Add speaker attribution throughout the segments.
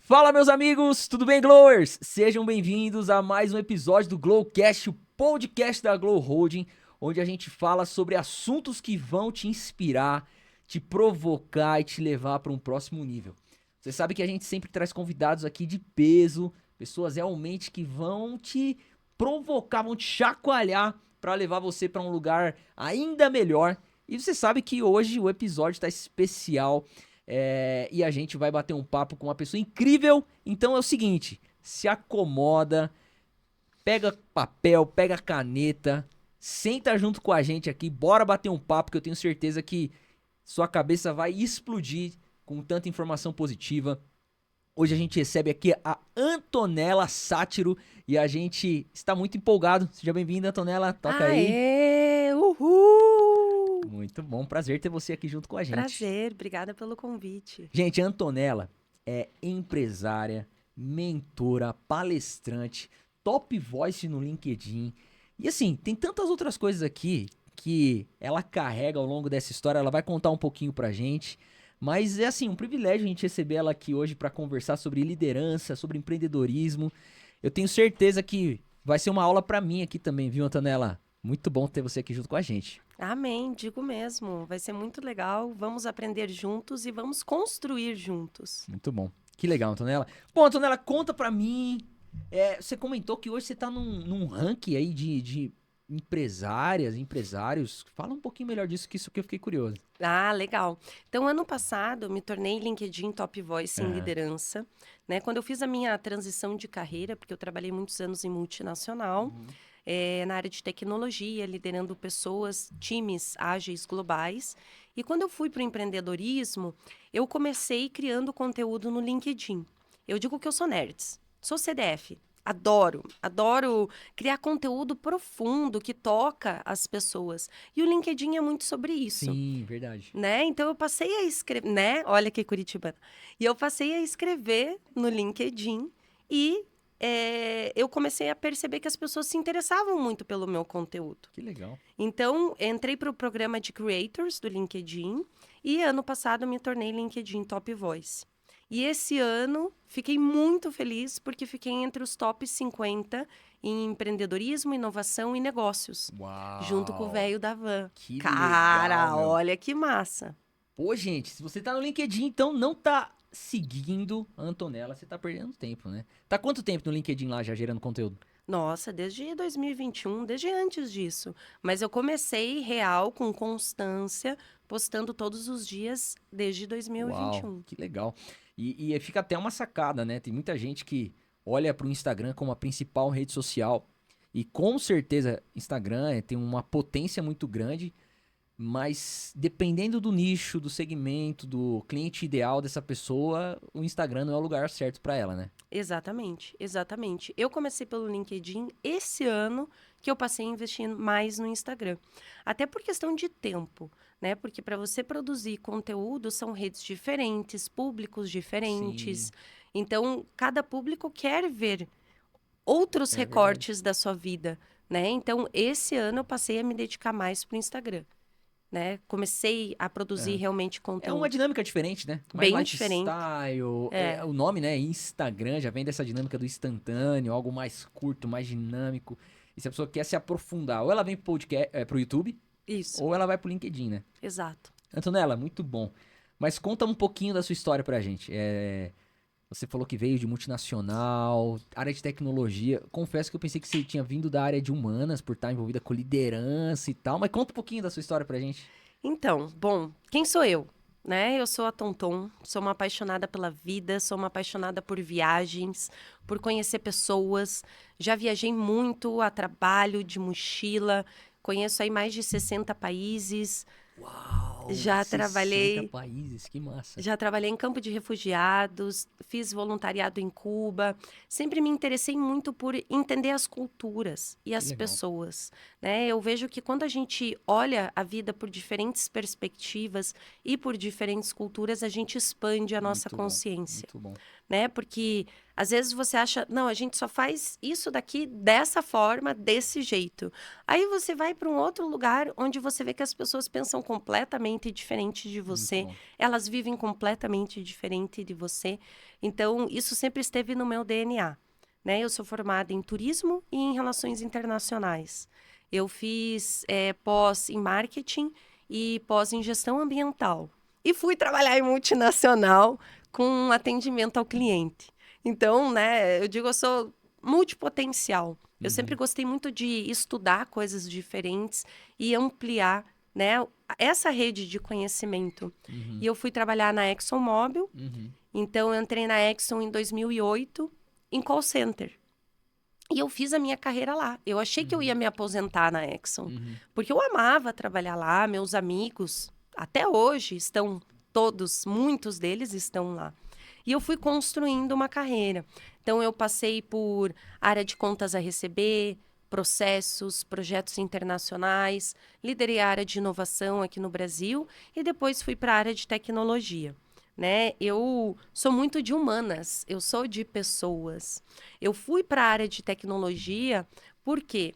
Speaker 1: Fala, meus amigos, tudo bem, Glowers? Sejam bem-vindos a mais um episódio do Glowcast, o podcast da Glow Holding, onde a gente fala sobre assuntos que vão te inspirar, te provocar e te levar para um próximo nível. Você sabe que a gente sempre traz convidados aqui de peso, pessoas realmente que vão te provocar, vão te chacoalhar para levar você para um lugar ainda melhor. E você sabe que hoje o episódio está especial. E a gente vai bater um papo com uma pessoa incrível. Então é o seguinte: se acomoda, pega papel, pega caneta, senta junto com a gente aqui, bora bater um papo que eu tenho certeza que sua cabeça vai explodir com tanta informação positiva. Hoje a gente recebe aqui a Antonella Sátiro e a gente está muito empolgado. Seja bem-vinda, Antonella, toca aí.
Speaker 2: Aê! Uhul!
Speaker 1: Muito bom, prazer ter você aqui junto com a gente.
Speaker 2: Prazer, obrigada pelo convite.
Speaker 1: Gente, a Antonella é empresária, mentora, palestrante, top voice no LinkedIn. E assim, tem tantas outras coisas aqui que ela carrega ao longo dessa história. Ela vai contar um pouquinho pra gente. Mas é assim, um privilégio a gente receber ela aqui hoje para conversar sobre liderança, sobre empreendedorismo. Eu tenho certeza que vai ser uma aula pra mim aqui também, viu, Antonella? Muito bom ter você aqui junto com a gente.
Speaker 2: Amém, digo mesmo. Vai ser muito legal. Vamos aprender juntos e vamos construir juntos.
Speaker 1: Muito bom. Que legal, Antonella. Bom, Antonella, conta pra mim. Você comentou que hoje você tá num ranking aí de empresárias, empresários. Fala um pouquinho melhor disso, que isso que eu fiquei curioso.
Speaker 2: Ah, legal. Então, ano passado, eu me tornei LinkedIn Top Voice em
Speaker 1: Aham.
Speaker 2: liderança, né? Quando eu fiz a minha transição de carreira, porque eu trabalhei muitos anos em multinacional,
Speaker 1: Uhum.
Speaker 2: na área de tecnologia, liderando pessoas, times ágeis globais. E quando eu fui para o empreendedorismo, eu comecei criando conteúdo no LinkedIn. Eu digo que eu sou nerds, sou CDF. Adoro criar conteúdo profundo que toca as pessoas. E o LinkedIn é muito sobre isso,
Speaker 1: Sim, verdade.
Speaker 2: né? Então eu passei a escrever, né? Olha que curitibana. E eu passei a escrever no LinkedIn e eu comecei a perceber que as pessoas se interessavam muito pelo meu conteúdo.
Speaker 1: Que legal.
Speaker 2: Então, entrei para o programa de Creators do LinkedIn e ano passado me tornei LinkedIn Top Voice. E esse ano fiquei muito feliz porque fiquei entre os top 50 em empreendedorismo, inovação e negócios, junto com o
Speaker 1: Uau!
Speaker 2: velho da van.
Speaker 1: Que legal,
Speaker 2: Cara,
Speaker 1: meu.
Speaker 2: olha que massa!
Speaker 1: Pô, gente, se você tá no LinkedIn, então não tá seguindo a Antonella, você tá perdendo tempo, né? Tá quanto tempo no LinkedIn lá já gerando conteúdo?
Speaker 2: Nossa, desde 2021, desde antes disso. Mas eu comecei real, com constância, postando todos os dias desde
Speaker 1: Uau,
Speaker 2: 2021.
Speaker 1: que legal. E fica até uma sacada, né? Tem muita gente que olha para o Instagram como a principal rede social. E com certeza, Instagram tem uma potência muito grande, mas dependendo do nicho, do segmento, do cliente ideal dessa pessoa, o Instagram não é o lugar certo para ela, né?
Speaker 2: Exatamente, exatamente. Eu comecei pelo LinkedIn esse ano que eu passei a investir mais no Instagram. Até por questão de tempo, né? Porque para você produzir conteúdo são redes diferentes, públicos
Speaker 1: Sim,
Speaker 2: diferentes. Então, cada público quer ver outros
Speaker 1: é verdade.
Speaker 2: recortes da sua vida, né? Então, esse ano eu passei a me dedicar mais para o Instagram, né? Comecei a produzir
Speaker 1: É.
Speaker 2: realmente
Speaker 1: É uma
Speaker 2: conteúdo.
Speaker 1: dinâmica diferente, né? Mais
Speaker 2: Bem diferente.
Speaker 1: lifestyle.
Speaker 2: É,
Speaker 1: O nome, né? Instagram já vem dessa dinâmica do instantâneo, algo mais curto, mais dinâmico. E se a pessoa quer se aprofundar, ou ela vem pro podcast, pro YouTube,
Speaker 2: isso,
Speaker 1: ou ela vai pro LinkedIn, né?
Speaker 2: exato.
Speaker 1: Antonella, muito bom. Mas conta um pouquinho da sua história pra gente. Você falou que veio de multinacional, área de tecnologia. Confesso que eu pensei que você tinha vindo da área de humanas, por estar envolvida com liderança e tal. Mas conta um pouquinho da sua história pra gente.
Speaker 2: Então, bom, quem sou eu? Né? Eu sou a Tonton, sou uma apaixonada pela vida, sou uma apaixonada por viagens, por conhecer pessoas. Já viajei muito a trabalho, de mochila, conheço aí mais de 60 países.
Speaker 1: Uau,
Speaker 2: Já
Speaker 1: 60
Speaker 2: trabalhei
Speaker 1: países, que massa.
Speaker 2: Já trabalhei em campo de refugiados, fiz voluntariado em Cuba. Sempre me interessei muito por entender as culturas e
Speaker 1: Que
Speaker 2: as
Speaker 1: legal.
Speaker 2: pessoas, né? Eu vejo que quando a gente olha a vida por diferentes perspectivas e por diferentes culturas, a gente expande a nossa
Speaker 1: Muito bom,
Speaker 2: consciência,
Speaker 1: muito bom.
Speaker 2: né? Porque às vezes você acha, não, a gente só faz isso daqui dessa forma, desse jeito. Aí você vai para um outro lugar onde você vê que as pessoas pensam completamente diferente de
Speaker 1: Muito
Speaker 2: você,
Speaker 1: bom.
Speaker 2: elas vivem completamente diferente de você. Então, isso sempre esteve no meu DNA, né? Eu sou formada em turismo e em relações internacionais. Eu fiz pós em marketing e pós em gestão ambiental. E fui trabalhar em multinacional com atendimento ao cliente. Então, né, eu digo, eu sou multipotencial. Eu sempre
Speaker 1: Uhum.
Speaker 2: gostei muito de estudar coisas diferentes e ampliar, né, essa rede de conhecimento.
Speaker 1: Uhum.
Speaker 2: E eu fui trabalhar na ExxonMobil.
Speaker 1: Uhum.
Speaker 2: Então, eu entrei na Exxon em 2008 em call center. E eu fiz a minha carreira lá. Eu achei que eu ia
Speaker 1: Uhum.
Speaker 2: me aposentar na Exxon,
Speaker 1: Uhum.
Speaker 2: porque eu amava trabalhar lá, meus amigos, até hoje, estão todos, muitos deles estão lá. E eu fui construindo uma carreira. Então, eu passei por área de contas a receber, processos, projetos internacionais, liderei a área de inovação aqui no Brasil e depois fui para a área de tecnologia. Né? Eu sou muito de humanas, eu sou de pessoas. Eu fui para a área de tecnologia, por quê?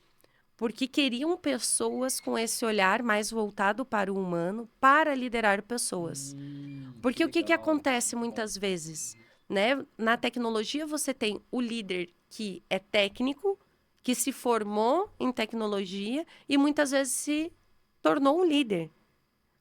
Speaker 2: Porque queriam pessoas com esse olhar mais voltado para o humano, para liderar pessoas.
Speaker 1: Que
Speaker 2: Porque o que
Speaker 1: legal.
Speaker 2: acontece muitas vezes? Né? Na tecnologia, você tem o líder que é técnico, que se formou em tecnologia e muitas vezes se tornou um líder.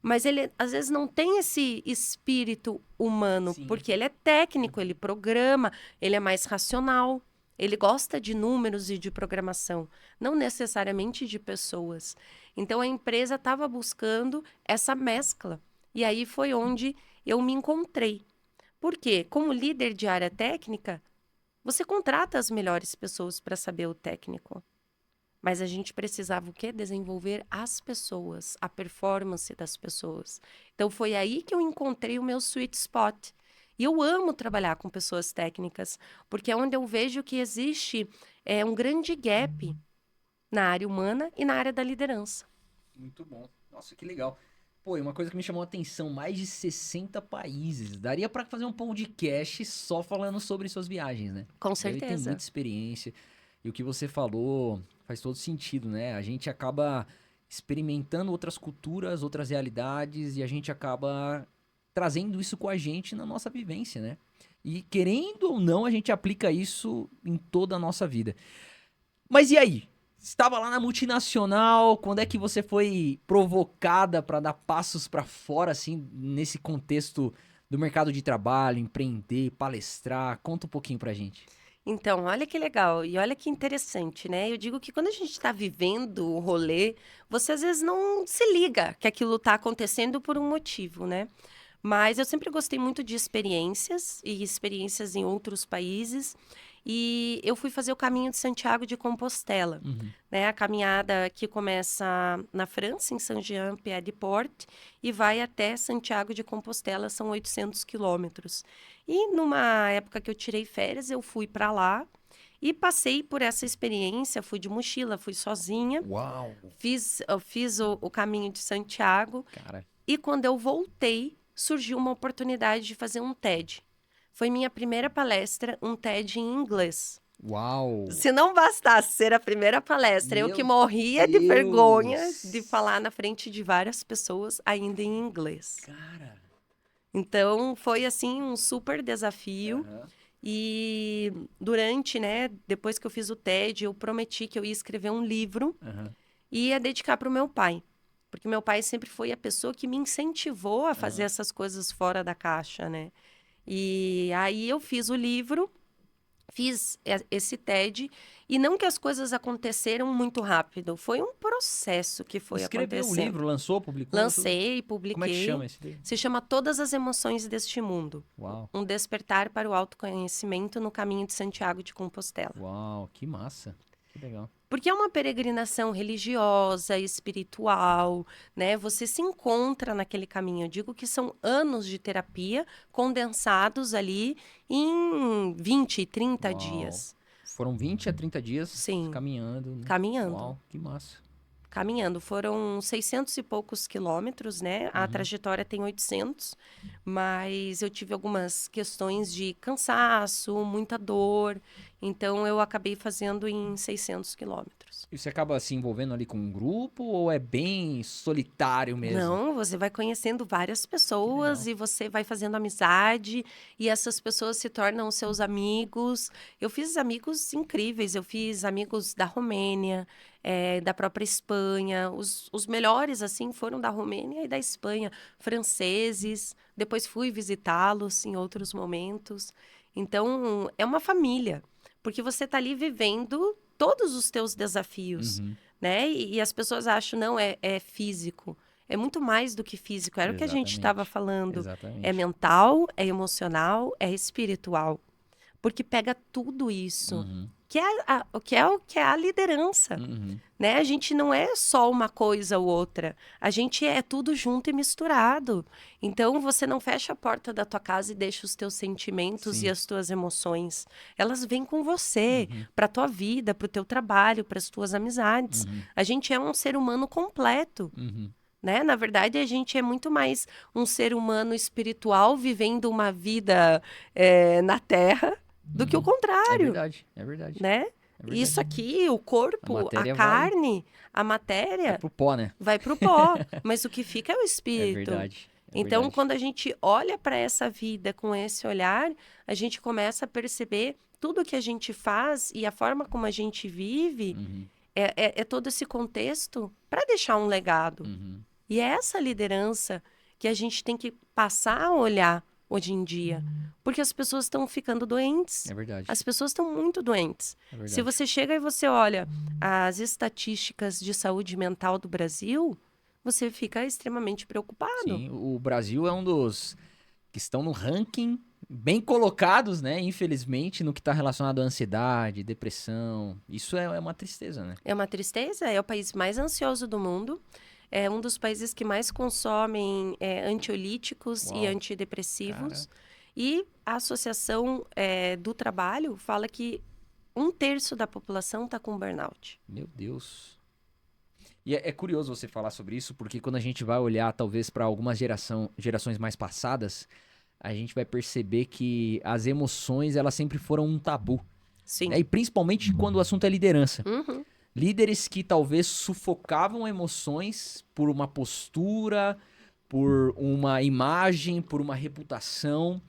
Speaker 2: Mas ele, às vezes, não tem esse espírito humano,
Speaker 1: Sim.
Speaker 2: porque ele é técnico, ele programa, ele é mais racional, ele gosta de números e de programação, não necessariamente de pessoas. Então, a empresa estava buscando essa mescla. E aí foi onde eu me encontrei. Por quê? Como líder de área técnica, você contrata as melhores pessoas para saber o técnico. Mas a gente precisava o quê? Desenvolver as pessoas, a performance das pessoas. Então foi aí que eu encontrei o meu sweet spot. E eu amo trabalhar com pessoas técnicas, porque é onde eu vejo que existe um grande gap na área humana e na área da liderança.
Speaker 1: Muito bom. Nossa, que legal. Pô, e uma coisa que me chamou a atenção, mais de 60 países. Daria pra fazer um podcast só falando sobre suas viagens, né?
Speaker 2: Com
Speaker 1: Deve ter muita
Speaker 2: certeza.
Speaker 1: experiência. E o que você falou faz todo sentido, né? A gente acaba experimentando outras culturas, outras realidades, e a gente acaba trazendo isso com a gente na nossa vivência, né? E querendo ou não, a gente aplica isso em toda a nossa vida. Mas e aí? Estava lá na multinacional, quando é que você foi provocada para dar passos para fora, assim, nesse contexto do mercado de trabalho, empreender, palestrar? Conta um pouquinho pra gente.
Speaker 2: Então, olha que legal e olha que interessante, né? Eu digo que quando a gente está vivendo o rolê, você às vezes não se liga que aquilo está acontecendo por um motivo, né? Mas eu sempre gostei muito de experiências e experiências em outros países. E eu fui fazer o caminho de Santiago de Compostela,
Speaker 1: Uhum.
Speaker 2: né? A caminhada que começa na França, em Saint-Jean-Pied-de-Port, e vai até Santiago de Compostela, são 800 quilômetros. E numa época que eu tirei férias, eu fui para lá e passei por essa experiência. Fui de mochila, fui sozinha,
Speaker 1: Uau!
Speaker 2: eu fiz o caminho de Santiago.
Speaker 1: Cara,
Speaker 2: E quando eu voltei, surgiu uma oportunidade de fazer um TED. Foi minha primeira palestra, um TED em inglês.
Speaker 1: uau!
Speaker 2: Se não bastasse ser a primeira palestra, eu que
Speaker 1: Meu
Speaker 2: morria de vergonha de
Speaker 1: Deus!
Speaker 2: falar na frente de várias pessoas, ainda em inglês.
Speaker 1: Cara!
Speaker 2: Então, foi assim um super desafio.
Speaker 1: Aham,
Speaker 2: E durante, né, depois que eu fiz o TED, eu prometi que eu ia escrever um livro
Speaker 1: aham,
Speaker 2: e ia dedicar para o meu pai. Porque meu pai sempre foi a pessoa que me incentivou a fazer
Speaker 1: aham.
Speaker 2: essas coisas fora da caixa, né? E aí eu fiz o livro, fiz esse TED, e não que as coisas aconteceram muito rápido, foi um processo que foi
Speaker 1: Escreveu o
Speaker 2: acontecendo.
Speaker 1: livro, lançou, publicou, tudo?
Speaker 2: Lancei,
Speaker 1: Como é que
Speaker 2: publiquei.
Speaker 1: chama esse livro?
Speaker 2: Se chama Todas as Emoções deste Mundo.
Speaker 1: Uau!
Speaker 2: Um despertar para o autoconhecimento no caminho de Santiago de Compostela.
Speaker 1: Uau, que massa! Que legal.
Speaker 2: Porque é uma peregrinação religiosa, espiritual, né? Você se encontra naquele caminho. Eu digo que são anos de terapia condensados ali em 20, 30
Speaker 1: Uau!
Speaker 2: dias.
Speaker 1: Foram 20 a 30 dias
Speaker 2: Sim,
Speaker 1: caminhando, né?
Speaker 2: caminhando.
Speaker 1: Uau, que massa.
Speaker 2: Caminhando. Foram 600 e poucos quilômetros, né? A trajetória tem 800, mas eu tive algumas questões de cansaço, muita dor. Então, eu acabei fazendo em 600 quilômetros.
Speaker 1: E você acaba se envolvendo ali com um grupo ou é bem solitário mesmo?
Speaker 2: Não, você vai conhecendo várias
Speaker 1: Que
Speaker 2: pessoas
Speaker 1: legal.
Speaker 2: e você vai fazendo amizade e essas pessoas se tornam seus amigos. Eu fiz amigos incríveis, eu fiz amigos da Romênia, da própria Espanha. Os melhores, assim, foram da Romênia e da Espanha, franceses. Depois fui visitá-los em outros momentos. Então, é uma família, porque você está ali vivendo todos os teus desafios,
Speaker 1: Uhum.
Speaker 2: né? E as pessoas acham, não, é físico. É muito mais do que físico. Era o que a gente estava
Speaker 1: Exatamente.
Speaker 2: falando. É
Speaker 1: Exatamente.
Speaker 2: mental, é emocional, é espiritual. Porque pega tudo isso.
Speaker 1: Uhum.
Speaker 2: O que é a liderança,
Speaker 1: Uhum.
Speaker 2: né? A gente não é só uma coisa ou outra. A gente é tudo junto e misturado. Então, você não fecha a porta da tua casa e deixa os teus sentimentos e
Speaker 1: Sim.
Speaker 2: as tuas emoções. Elas vêm com você,
Speaker 1: Uhum.
Speaker 2: para tua vida, para o teu trabalho, para as tuas amizades.
Speaker 1: Uhum.
Speaker 2: A gente é um ser humano completo,
Speaker 1: Uhum.
Speaker 2: né? Na verdade, a gente é muito mais um ser humano espiritual vivendo uma vida na Terra do que o
Speaker 1: Uhum. É
Speaker 2: contrário,
Speaker 1: verdade. É verdade.
Speaker 2: né?
Speaker 1: É
Speaker 2: Isso
Speaker 1: verdade.
Speaker 2: aqui, o
Speaker 1: A
Speaker 2: corpo, a
Speaker 1: matéria vai
Speaker 2: carne, a matéria,
Speaker 1: pro pó, né?
Speaker 2: vai para o pó, mas o que fica é o
Speaker 1: É
Speaker 2: espírito.
Speaker 1: verdade. É
Speaker 2: Então,
Speaker 1: verdade.
Speaker 2: quando a gente olha para essa vida com esse olhar, a gente começa a perceber tudo que a gente faz e a forma como a gente vive
Speaker 1: Uhum.
Speaker 2: é todo esse contexto para deixar um legado.
Speaker 1: Uhum.
Speaker 2: E é essa liderança que a gente tem que passar a olhar hoje em dia, porque as pessoas estão ficando doentes.
Speaker 1: É verdade.
Speaker 2: As pessoas estão muito doentes.
Speaker 1: É
Speaker 2: Se
Speaker 1: verdade.
Speaker 2: você chega e você olha as estatísticas de saúde mental do Brasil, você fica extremamente preocupado.
Speaker 1: Sim, o Brasil é um dos que estão no ranking bem colocados, né? Infelizmente, no que está relacionado à ansiedade, depressão. Isso é uma tristeza, né?
Speaker 2: É uma tristeza, é o país mais ansioso do mundo, é um dos países que mais consomem antiolíticos e
Speaker 1: Uau, cara,
Speaker 2: antidepressivos. E a Associação do Trabalho fala que 1/3 da população está com burnout.
Speaker 1: meu Deus. E é curioso você falar sobre isso, porque quando a gente vai olhar, talvez, para algumas gerações mais passadas, a gente vai perceber que as emoções, elas sempre foram um tabu,
Speaker 2: Sim.
Speaker 1: né? E principalmente quando o assunto é liderança.
Speaker 2: Uhum.
Speaker 1: Líderes que talvez sufocavam emoções por uma postura, por uma imagem, por uma reputação.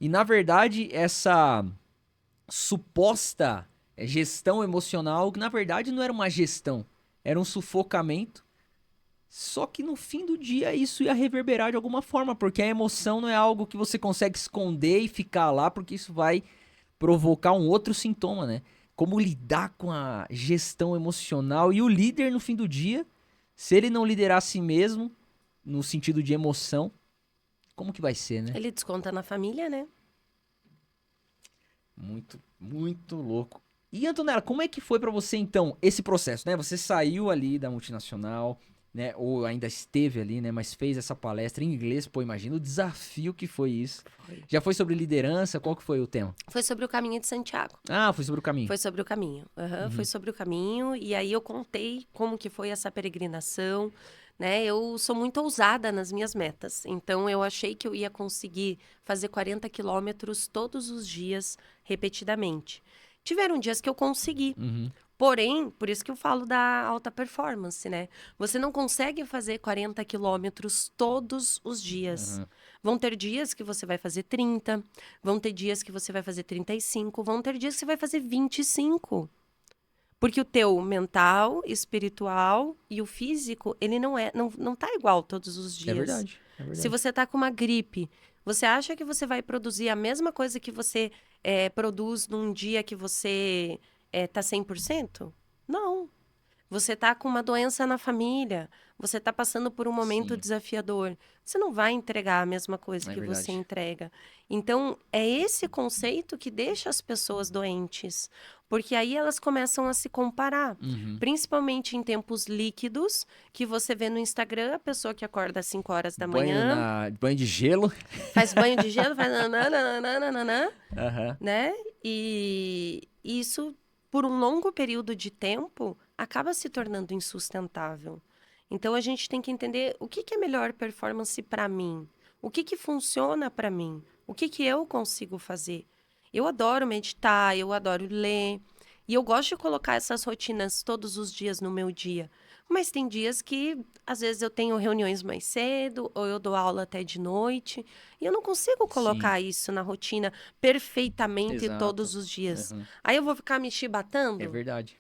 Speaker 1: E na verdade, essa suposta gestão emocional, que na verdade não era uma gestão, era um sufocamento. Só que no fim do dia isso ia reverberar de alguma forma, porque a emoção não é algo que você consegue esconder e ficar lá, porque isso vai provocar um outro sintoma, né? Como lidar com a gestão emocional e o líder no fim do dia, se ele não liderar a si mesmo, no sentido de emoção, como que vai ser, né?
Speaker 2: Ele desconta na família, né?
Speaker 1: Muito, muito louco. E Antonella, como é que foi pra você então esse processo, né? Você saiu ali da multinacional, né? Ou ainda esteve ali, né? Mas fez essa palestra em inglês, pô, imagina o desafio que foi isso.
Speaker 2: Foi.
Speaker 1: Já foi sobre liderança? Qual que foi o tema?
Speaker 2: Foi sobre o caminho de Santiago.
Speaker 1: Ah, foi sobre o caminho.
Speaker 2: Foi sobre o caminho. Aham, foi sobre o caminho. E aí eu contei como que foi essa peregrinação, né? Eu sou muito ousada nas minhas metas. Então, eu achei que eu ia conseguir fazer 40 quilômetros todos os dias, repetidamente. Tiveram dias que eu consegui.
Speaker 1: Uhum.
Speaker 2: Porém, por isso que eu falo da alta performance, né? Você não consegue fazer 40 quilômetros todos os dias.
Speaker 1: Uhum.
Speaker 2: Vão ter dias que você vai fazer 30, vão ter dias que você vai fazer 35, vão ter dias que você vai fazer 25. Porque o teu mental, espiritual e o físico, ele não tá igual todos os dias.
Speaker 1: É verdade, é
Speaker 2: Se
Speaker 1: verdade.
Speaker 2: você tá com uma gripe, você acha que você vai produzir a mesma coisa que você produz num dia que você tá 100%? Não. Você tá com uma doença na família, você tá passando por um momento
Speaker 1: Sim,
Speaker 2: desafiador. Você não vai entregar a mesma coisa
Speaker 1: é
Speaker 2: que você
Speaker 1: verdade.
Speaker 2: entrega. Então, é esse conceito que deixa as pessoas doentes, porque aí elas começam a se comparar.
Speaker 1: Uhum.
Speaker 2: Principalmente em tempos líquidos, que você vê no Instagram a pessoa que acorda às 5 horas da
Speaker 1: Banho
Speaker 2: manhã,
Speaker 1: banho de gelo.
Speaker 2: faz banho de gelo, faz nananana,
Speaker 1: Aham.
Speaker 2: né? E isso, por um longo período de tempo, acaba se tornando insustentável. Então, a gente tem que entender o que que é melhor performance para mim, o que que funciona para mim, o que que eu consigo fazer. Eu adoro meditar, eu adoro ler, e eu gosto de colocar essas rotinas todos os dias no meu dia. Mas tem dias que, às vezes, eu tenho reuniões mais cedo, ou eu dou aula até de noite, e eu não consigo
Speaker 1: Sim,
Speaker 2: colocar isso na rotina perfeitamente
Speaker 1: exato.
Speaker 2: todos os dias.
Speaker 1: Aham.
Speaker 2: Aí eu vou ficar me
Speaker 1: É
Speaker 2: chibatando?
Speaker 1: verdade.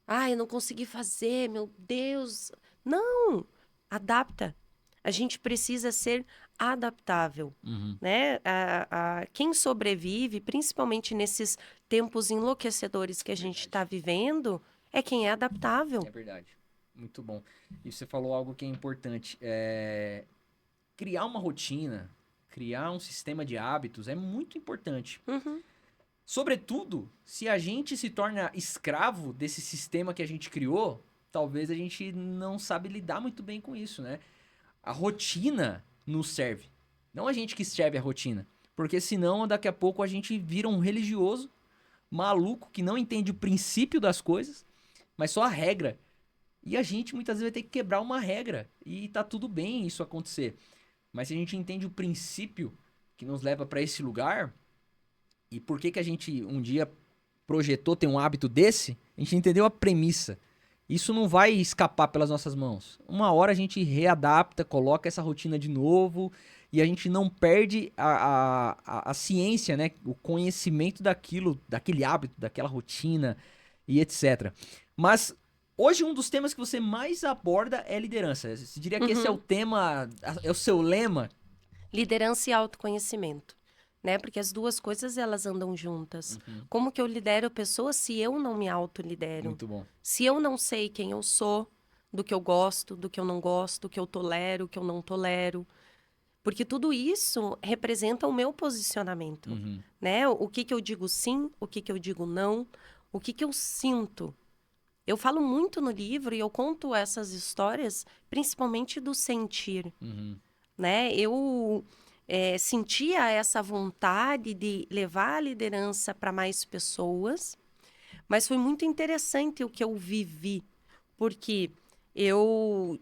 Speaker 2: Ai, eu não consegui fazer, meu Deus. Não, adapta. A gente precisa ser adaptável,
Speaker 1: Uhum.
Speaker 2: né? Quem sobrevive, principalmente nesses tempos enlouquecedores que a gente
Speaker 1: Verdade.
Speaker 2: está vivendo, é quem é adaptável.
Speaker 1: É verdade. Muito bom. E você falou algo que é importante. Criar uma rotina, criar um sistema de hábitos é muito importante.
Speaker 2: Uhum,
Speaker 1: Sobretudo, se a gente se torna escravo desse sistema que a gente criou, talvez a gente não sabe lidar muito bem com isso, né? A rotina nos serve. Não a gente que serve a rotina. Porque senão, daqui a pouco, a gente vira um religioso maluco que não entende o princípio das coisas, mas só a regra. E a gente muitas vezes vai ter que quebrar uma regra. E tá tudo bem isso acontecer. Mas se a gente entende o princípio que nos leva para esse lugar, e por que que a gente um dia projetou ter um hábito desse, a gente entendeu a premissa. Isso não vai escapar pelas nossas mãos. Uma hora a gente readapta, coloca essa rotina de novo e a gente não perde a ciência, né? O conhecimento daquilo, daquele hábito, daquela rotina e etc. Mas hoje um dos temas que você mais aborda é liderança. Você diria que esse é o
Speaker 2: uhum.
Speaker 1: tema, é o seu lema?
Speaker 2: Liderança e autoconhecimento, né? Porque as duas coisas elas andam juntas.
Speaker 1: Uhum.
Speaker 2: Como que eu lidero pessoas se eu não me autolidero?
Speaker 1: Muito bom.
Speaker 2: Se eu não sei quem eu sou, do que eu gosto, do que eu não gosto, do que eu tolero, o que eu não tolero, porque tudo isso representa o meu posicionamento,
Speaker 1: Uhum.
Speaker 2: né? O que que eu digo sim, o que que eu digo não, o que que eu sinto. Eu falo muito no livro e eu conto essas histórias principalmente do sentir,
Speaker 1: Uhum.
Speaker 2: né? Eu sentia essa vontade de levar a liderança para mais pessoas, mas foi muito interessante o que eu vivi, porque eu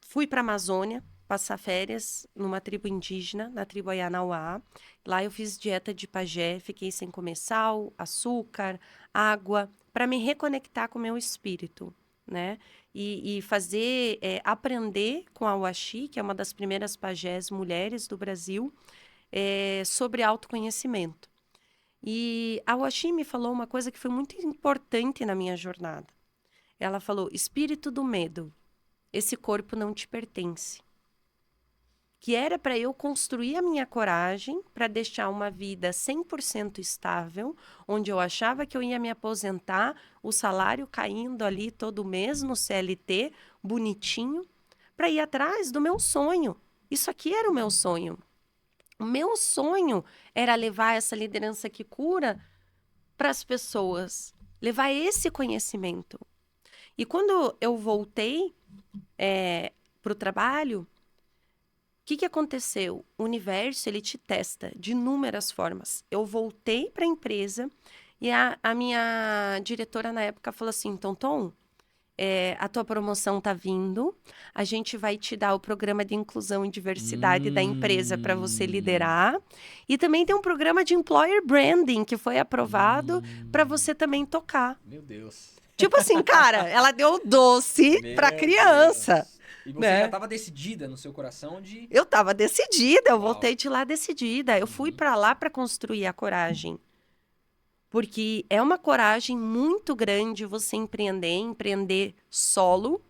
Speaker 2: fui para a Amazônia passar férias numa tribo indígena, na tribo Ayanauá. Lá eu fiz dieta de pajé, fiquei sem comer sal, açúcar, água, para me reconectar com o meu espírito, né? E fazer, aprender com a Uaxi, que é uma das primeiras pajés mulheres do Brasil, sobre autoconhecimento. E a Uaxi me falou uma coisa que foi muito importante na minha jornada. Ela falou: espírito do medo, esse corpo não te pertence. Que era para eu construir a minha coragem para deixar uma vida 100% estável, onde eu achava que eu ia me aposentar, o salário caindo ali todo mês no CLT, bonitinho, para ir atrás do meu sonho. Isso aqui era o meu sonho. O meu sonho era levar essa liderança que cura para as pessoas, levar esse conhecimento. E quando eu voltei para o trabalho, o que que aconteceu? O universo, ele te testa de inúmeras formas. Eu voltei para a empresa e a minha diretora na época falou assim, então, Tom, a tua promoção tá vindo, a gente vai te dar o programa de inclusão e diversidade da empresa para você
Speaker 1: Hum.
Speaker 2: liderar. E também tem um programa de employer branding que foi aprovado para
Speaker 1: Hum.
Speaker 2: você também tocar.
Speaker 1: Meu Deus.
Speaker 2: Tipo assim, cara, ela deu doce para
Speaker 1: Meu
Speaker 2: criança,
Speaker 1: Deus. E você já
Speaker 2: né?
Speaker 1: estava decidida no seu coração de.
Speaker 2: Eu estava decidida, eu
Speaker 1: Uau.
Speaker 2: voltei de lá decidida. Eu fui
Speaker 1: Uhum.
Speaker 2: para lá para construir a coragem. Porque é uma coragem muito grande você empreender solo.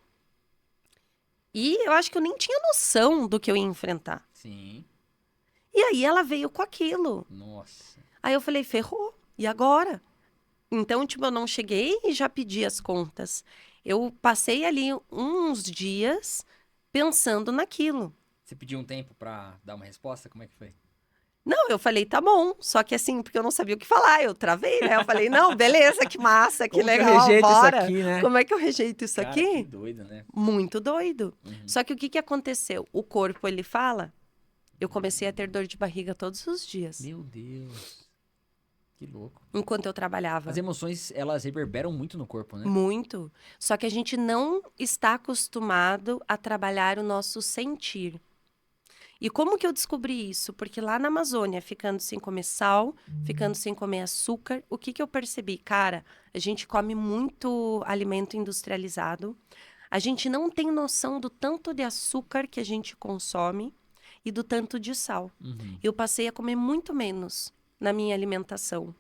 Speaker 2: E eu acho que eu nem tinha noção do que eu ia enfrentar.
Speaker 1: Sim.
Speaker 2: E aí ela veio com aquilo.
Speaker 1: Nossa.
Speaker 2: Aí eu falei, ferrou. E agora? Então, tipo, eu não cheguei e já pedi as contas. Eu passei ali uns dias pensando naquilo.
Speaker 1: Você pediu um tempo pra dar uma resposta? Como é que foi?
Speaker 2: Não, eu falei, tá bom. Só que assim, porque eu não sabia o que falar, eu travei, né? Eu falei, não, beleza, que massa, que
Speaker 1: Como que eu
Speaker 2: legal,
Speaker 1: rejeito isso
Speaker 2: bora.
Speaker 1: aqui, né?
Speaker 2: Como é que eu rejeito isso
Speaker 1: Cara, que
Speaker 2: aqui?
Speaker 1: doido, né?
Speaker 2: Muito doido.
Speaker 1: Uhum.
Speaker 2: Só que o que que aconteceu? O corpo, ele fala, eu comecei a ter dor de barriga todos os dias.
Speaker 1: Meu Deus. Que louco.
Speaker 2: enquanto eu trabalhava.
Speaker 1: As emoções, elas reverberam muito no corpo, né?
Speaker 2: Muito. Só que a gente não está acostumado a trabalhar o nosso sentir. E como que eu descobri isso? Porque lá na Amazônia, ficando sem comer sal, ficando sem comer açúcar, o que que eu percebi? Cara, a gente come muito alimento industrializado, a gente não tem noção do tanto de açúcar que a gente consome e do tanto de sal.
Speaker 1: Uhum.
Speaker 2: Eu passei a comer muito menos na minha alimentação.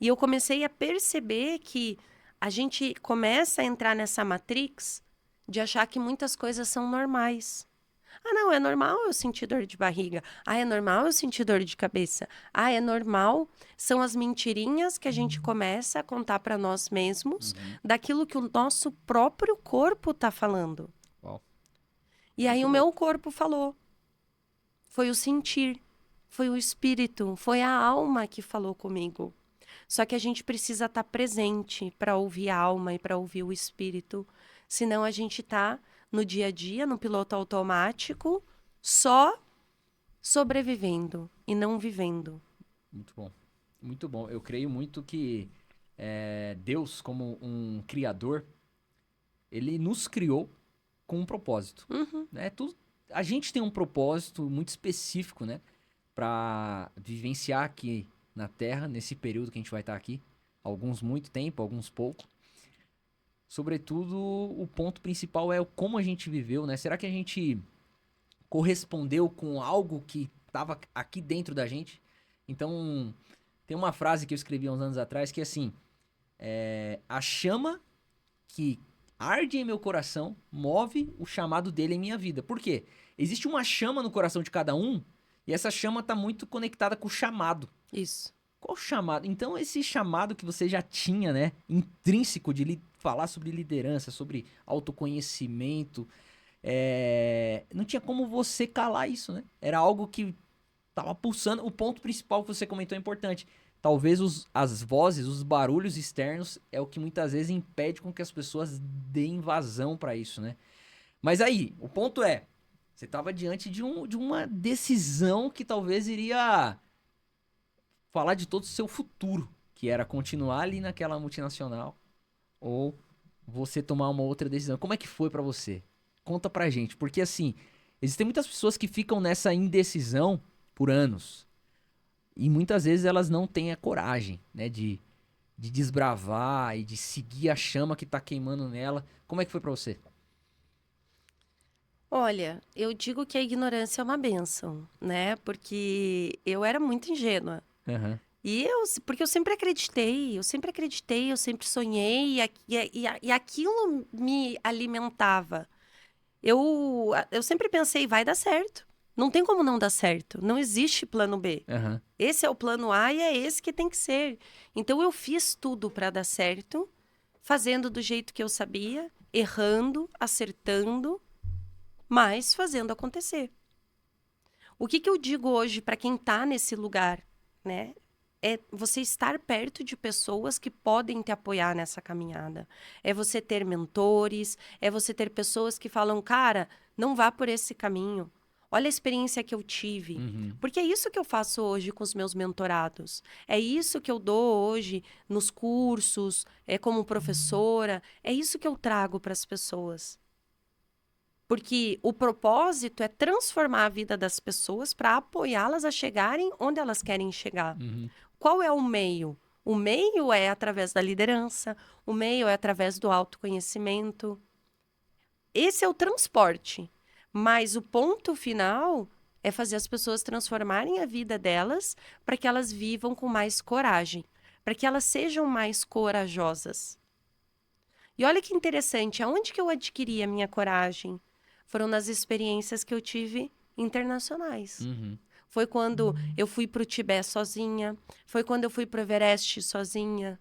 Speaker 2: E eu comecei a perceber que a gente começa a entrar nessa matrix de achar que muitas coisas são normais. Ah, não, é normal eu sentir dor de barriga. Ah, é normal eu sentir dor de cabeça. Ah, é normal. São as mentirinhas que a gente começa a contar para nós mesmos daquilo que o nosso próprio corpo está falando.
Speaker 1: Uau.
Speaker 2: E aí
Speaker 1: Muito
Speaker 2: o meu corpo falou. Foi o sentir, foi o espírito, foi a alma que falou comigo. Só que a gente precisa estar presente para ouvir a alma e para ouvir o espírito. Senão a gente está no dia a dia, no piloto automático, só sobrevivendo e não vivendo.
Speaker 1: Muito bom. Muito bom. Eu creio muito que Deus, como um criador, ele nos criou com um propósito. Né? A gente tem um propósito muito específico, né? Para vivenciar aqui na Terra, nesse período que a gente vai estar aqui. Alguns muito tempo, alguns pouco. Sobretudo, o ponto principal é como a gente viveu, né? Será que a gente correspondeu com algo que estava aqui dentro da gente? Então, tem uma frase que eu escrevi há uns anos atrás que é assim: a chama que arde em meu coração move o chamado dele em minha vida. Por quê? Existe uma chama no coração de cada um e essa chama está muito conectada com o chamado.
Speaker 2: Isso.
Speaker 1: Qual o chamado? Então, esse chamado que você já tinha, né? Intrínseco de falar sobre liderança, sobre autoconhecimento, não tinha como você calar isso, né? Era algo que tava pulsando. O ponto principal que você comentou é importante. Talvez as vozes, os barulhos externos é o que muitas vezes impede com que as pessoas deem vazão para isso, né? Mas aí, o ponto é, você estava diante de uma decisão que talvez iria falar de todo o seu futuro, que era continuar ali naquela multinacional ou você tomar uma outra decisão. Como é que foi pra você? Conta pra gente, porque assim, existem muitas pessoas que ficam nessa indecisão por anos e muitas vezes elas não têm a coragem, né, de desbravar e de seguir a chama que tá queimando nela. Como é que foi pra você?
Speaker 2: Olha, eu digo que a ignorância é uma bênção, né? Porque eu era muito ingênua.
Speaker 1: Aham.
Speaker 2: Porque eu sempre acreditei, eu sempre sonhei e aquilo me alimentava. Eu sempre pensei, vai dar certo. Não tem como não dar certo. Não existe plano B.
Speaker 1: Aham.
Speaker 2: Esse é o plano A e é esse que tem que ser. Então eu fiz tudo para dar certo, fazendo do jeito que eu sabia, errando, acertando, mas fazendo acontecer. O que eu digo hoje para quem está nesse lugar, né? É você estar perto de pessoas que podem te apoiar nessa caminhada. É você ter mentores, é você ter pessoas que falam, cara, não vá por esse caminho. Olha a experiência que eu tive. Porque é isso que eu faço hoje com os meus mentorados. É isso que eu dou hoje nos cursos, como professora. É isso que eu trago para as pessoas. Porque o propósito é transformar a vida das pessoas para apoiá-las a chegarem onde elas querem chegar. Qual é o meio? O meio é através da liderança, o meio é através do autoconhecimento. Esse é o transporte. Mas o ponto final é fazer as pessoas transformarem a vida delas para que elas vivam com mais coragem, para que elas sejam mais corajosas. E olha que interessante, aonde que eu adquiri a minha coragem? Foram nas experiências que eu tive internacionais. Foi quando eu fui para o Tibete sozinha. Foi quando eu fui para o Everest sozinha.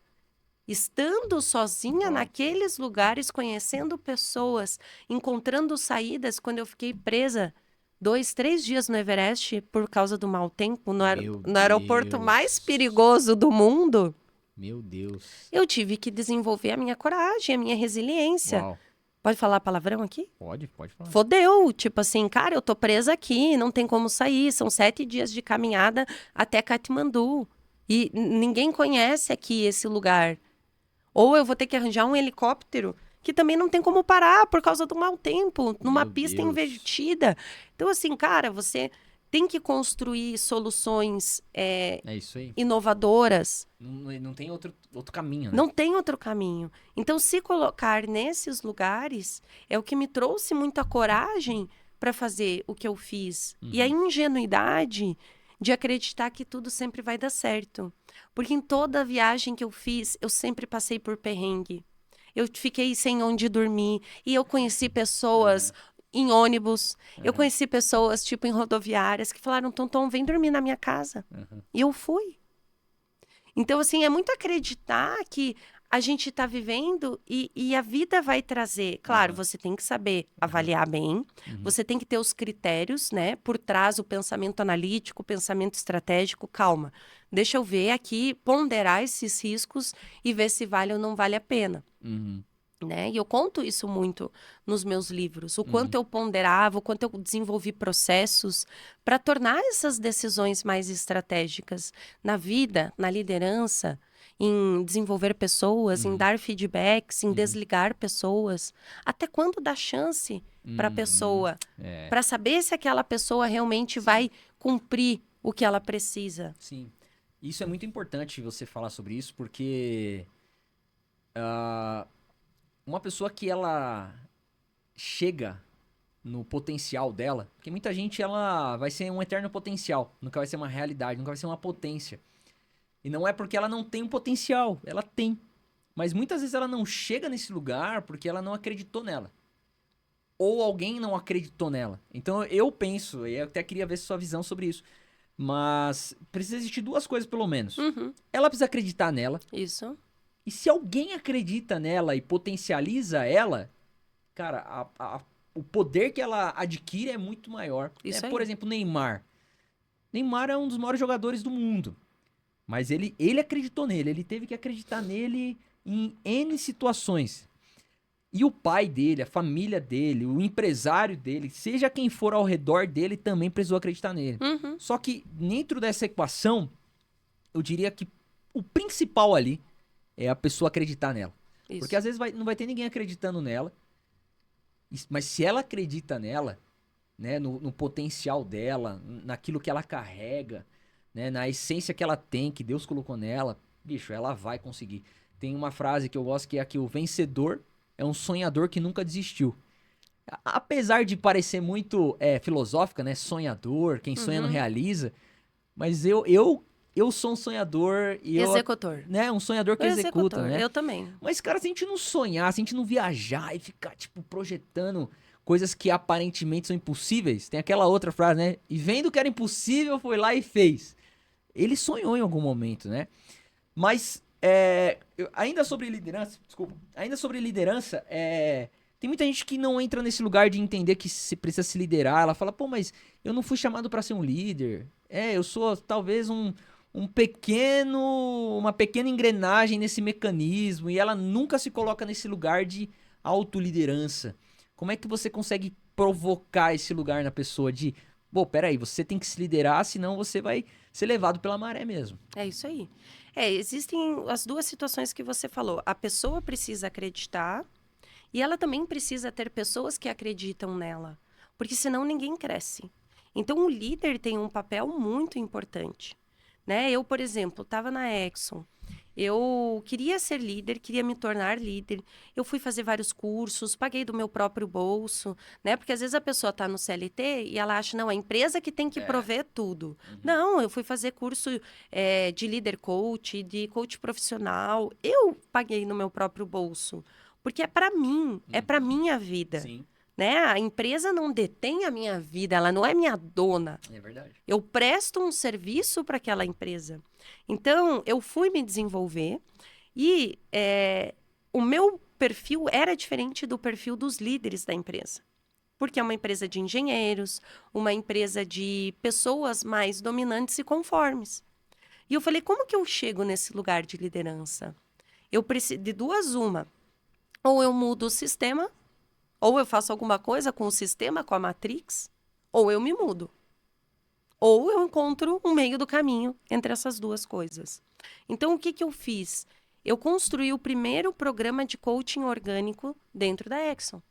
Speaker 2: Estando sozinha naqueles lugares, conhecendo pessoas, encontrando saídas, quando eu fiquei presa 2, 3 dias no Everest por causa do mau tempo, no aeroporto mais perigoso do mundo,
Speaker 1: Meu Deus.
Speaker 2: eu tive que desenvolver a minha coragem, a minha resiliência.
Speaker 1: Uau.
Speaker 2: Pode falar palavrão aqui?
Speaker 1: Pode falar.
Speaker 2: Fodeu, tipo assim, cara, eu tô presa aqui, não tem como sair, são 7 dias de caminhada até Katmandu. E ninguém conhece aqui esse lugar. Ou eu vou ter que arranjar um helicóptero que também não tem como parar por causa do mau tempo, numa
Speaker 1: Meu
Speaker 2: pista
Speaker 1: Deus.
Speaker 2: invertida. Então, assim, cara, você tem que construir soluções
Speaker 1: É isso aí.
Speaker 2: inovadoras.
Speaker 1: Não tem outro caminho, né?
Speaker 2: Não tem outro caminho. Então, se colocar nesses lugares é o que me trouxe muita coragem para fazer o que eu fiz. E a
Speaker 1: Uhum.
Speaker 2: ingenuidade de acreditar que tudo sempre vai dar certo. Porque em toda viagem que eu fiz, eu sempre passei por perrengue. Eu fiquei sem onde dormir. E eu conheci pessoas
Speaker 1: Aham,
Speaker 2: em ônibus. Eu
Speaker 1: aham,
Speaker 2: conheci pessoas, tipo, em rodoviárias, que falaram: Tonton, vem dormir na minha casa.
Speaker 1: aham.
Speaker 2: E eu fui. Então, assim, é muito acreditar que a gente está vivendo e a vida vai trazer. Claro,
Speaker 1: Aham,
Speaker 2: você tem que saber
Speaker 1: aham,
Speaker 2: avaliar bem,
Speaker 1: uhum,
Speaker 2: você tem que ter os critérios, né? Por trás, o pensamento analítico, o pensamento estratégico. Calma, deixa eu ver aqui, ponderar esses riscos e ver se vale ou não vale a pena.
Speaker 1: uhum,
Speaker 2: Né? E eu conto isso muito nos meus livros, o quanto
Speaker 1: uhum,
Speaker 2: eu ponderava, o quanto eu desenvolvi processos para tornar essas decisões mais estratégicas na vida, na liderança, em desenvolver pessoas, em
Speaker 1: uhum,
Speaker 2: dar feedbacks, em
Speaker 1: uhum,
Speaker 2: desligar pessoas, até quando dar chance para a
Speaker 1: uhum.
Speaker 2: pessoa,
Speaker 1: É,
Speaker 2: para saber se aquela pessoa realmente
Speaker 1: sim,
Speaker 2: vai cumprir o que ela precisa.
Speaker 1: sim. Isso é muito importante você falar sobre isso, porque uma pessoa que ela chega no potencial dela, porque muita gente ela vai ser um eterno potencial, nunca vai ser uma realidade, nunca vai ser uma potência. E não é porque ela não tem um potencial, ela tem. Mas muitas vezes ela não chega nesse lugar porque ela não acreditou nela. Ou alguém não acreditou nela. Então eu penso, e eu até queria ver sua visão sobre isso. Mas precisa existir duas coisas pelo menos.
Speaker 2: Uhum,
Speaker 1: Ela precisa acreditar nela.
Speaker 2: isso,
Speaker 1: E se alguém acredita nela e potencializa ela, cara, o poder que ela adquire é muito maior. Né?
Speaker 2: isso
Speaker 1: Por
Speaker 2: aí.
Speaker 1: exemplo, Neymar. Neymar é um dos maiores jogadores do mundo. Mas ele acreditou nele, ele teve que acreditar nele em N situações. E o pai dele, a família dele, o empresário dele, seja quem for ao redor dele, também precisou acreditar nele.
Speaker 2: Uhum,
Speaker 1: Só que dentro dessa equação, eu diria que o principal ali é a pessoa acreditar nela. Porque
Speaker 2: isso.
Speaker 1: às vezes não vai ter ninguém acreditando nela, mas se ela acredita nela, né, no potencial dela, naquilo que ela carrega, né, na essência que ela tem, que Deus colocou nela, bicho, ela vai conseguir. Tem uma frase que eu gosto que é que o vencedor é um sonhador que nunca desistiu. Apesar de parecer muito filosófica, né, sonhador, quem sonha não
Speaker 2: Uhum.
Speaker 1: realiza, mas eu sou um sonhador e
Speaker 2: Executor.
Speaker 1: né, um sonhador
Speaker 2: O
Speaker 1: que executa,
Speaker 2: executor,
Speaker 1: né?
Speaker 2: eu também.
Speaker 1: Mas, cara, se a gente não sonhar, se a gente não viajar e ficar, tipo, projetando coisas que aparentemente são impossíveis, tem aquela outra frase, né? E vendo que era impossível, foi lá e fez. Ele sonhou em algum momento, né? Mas, ainda sobre liderança, desculpa, ainda sobre liderança, tem muita gente que não entra nesse lugar de entender que se precisa se liderar. Ela fala, pô, mas eu não fui chamado pra ser um líder. Eu sou talvez uma pequena engrenagem nesse mecanismo e ela nunca se coloca nesse lugar de autoliderança. Como é que você consegue provocar esse lugar na pessoa de, pô, peraí, você tem que se liderar, senão você vai ser levado pela maré mesmo.
Speaker 2: É isso aí. Existem as duas situações que você falou. A pessoa precisa acreditar e ela também precisa ter pessoas que acreditam nela, porque senão ninguém cresce. Então, o líder tem um papel muito importante. Né? Eu, por exemplo, estava na Exxon. Eu queria ser líder, queria me tornar líder. Eu fui fazer vários cursos, paguei do meu próprio bolso, né? Porque às vezes a pessoa está no CLT e ela acha, não, a empresa que tem que
Speaker 1: É.
Speaker 2: prover tudo.
Speaker 1: Uhum.
Speaker 2: Não, eu fui fazer curso de líder coach, de coach profissional. Eu paguei no meu próprio bolso. Porque é para mim, é para
Speaker 1: Uhum.
Speaker 2: minha vida.
Speaker 1: Sim,
Speaker 2: Né? A empresa não detém a minha vida, ela não é minha dona.
Speaker 1: é verdade.
Speaker 2: Eu presto um serviço para aquela empresa. Então, eu fui me desenvolver e o meu perfil era diferente do perfil dos líderes da empresa. Porque é uma empresa de engenheiros, uma empresa de pessoas mais dominantes e conformes. E eu falei, como que eu chego nesse lugar de liderança? Eu preciso de duas uma. Ou eu mudo o sistema, ou eu faço alguma coisa com o sistema, com a Matrix, ou eu me mudo. Ou eu encontro um meio do caminho entre essas duas coisas. Então, o que que eu fiz? Eu construí o primeiro programa de coaching orgânico dentro da Exxon.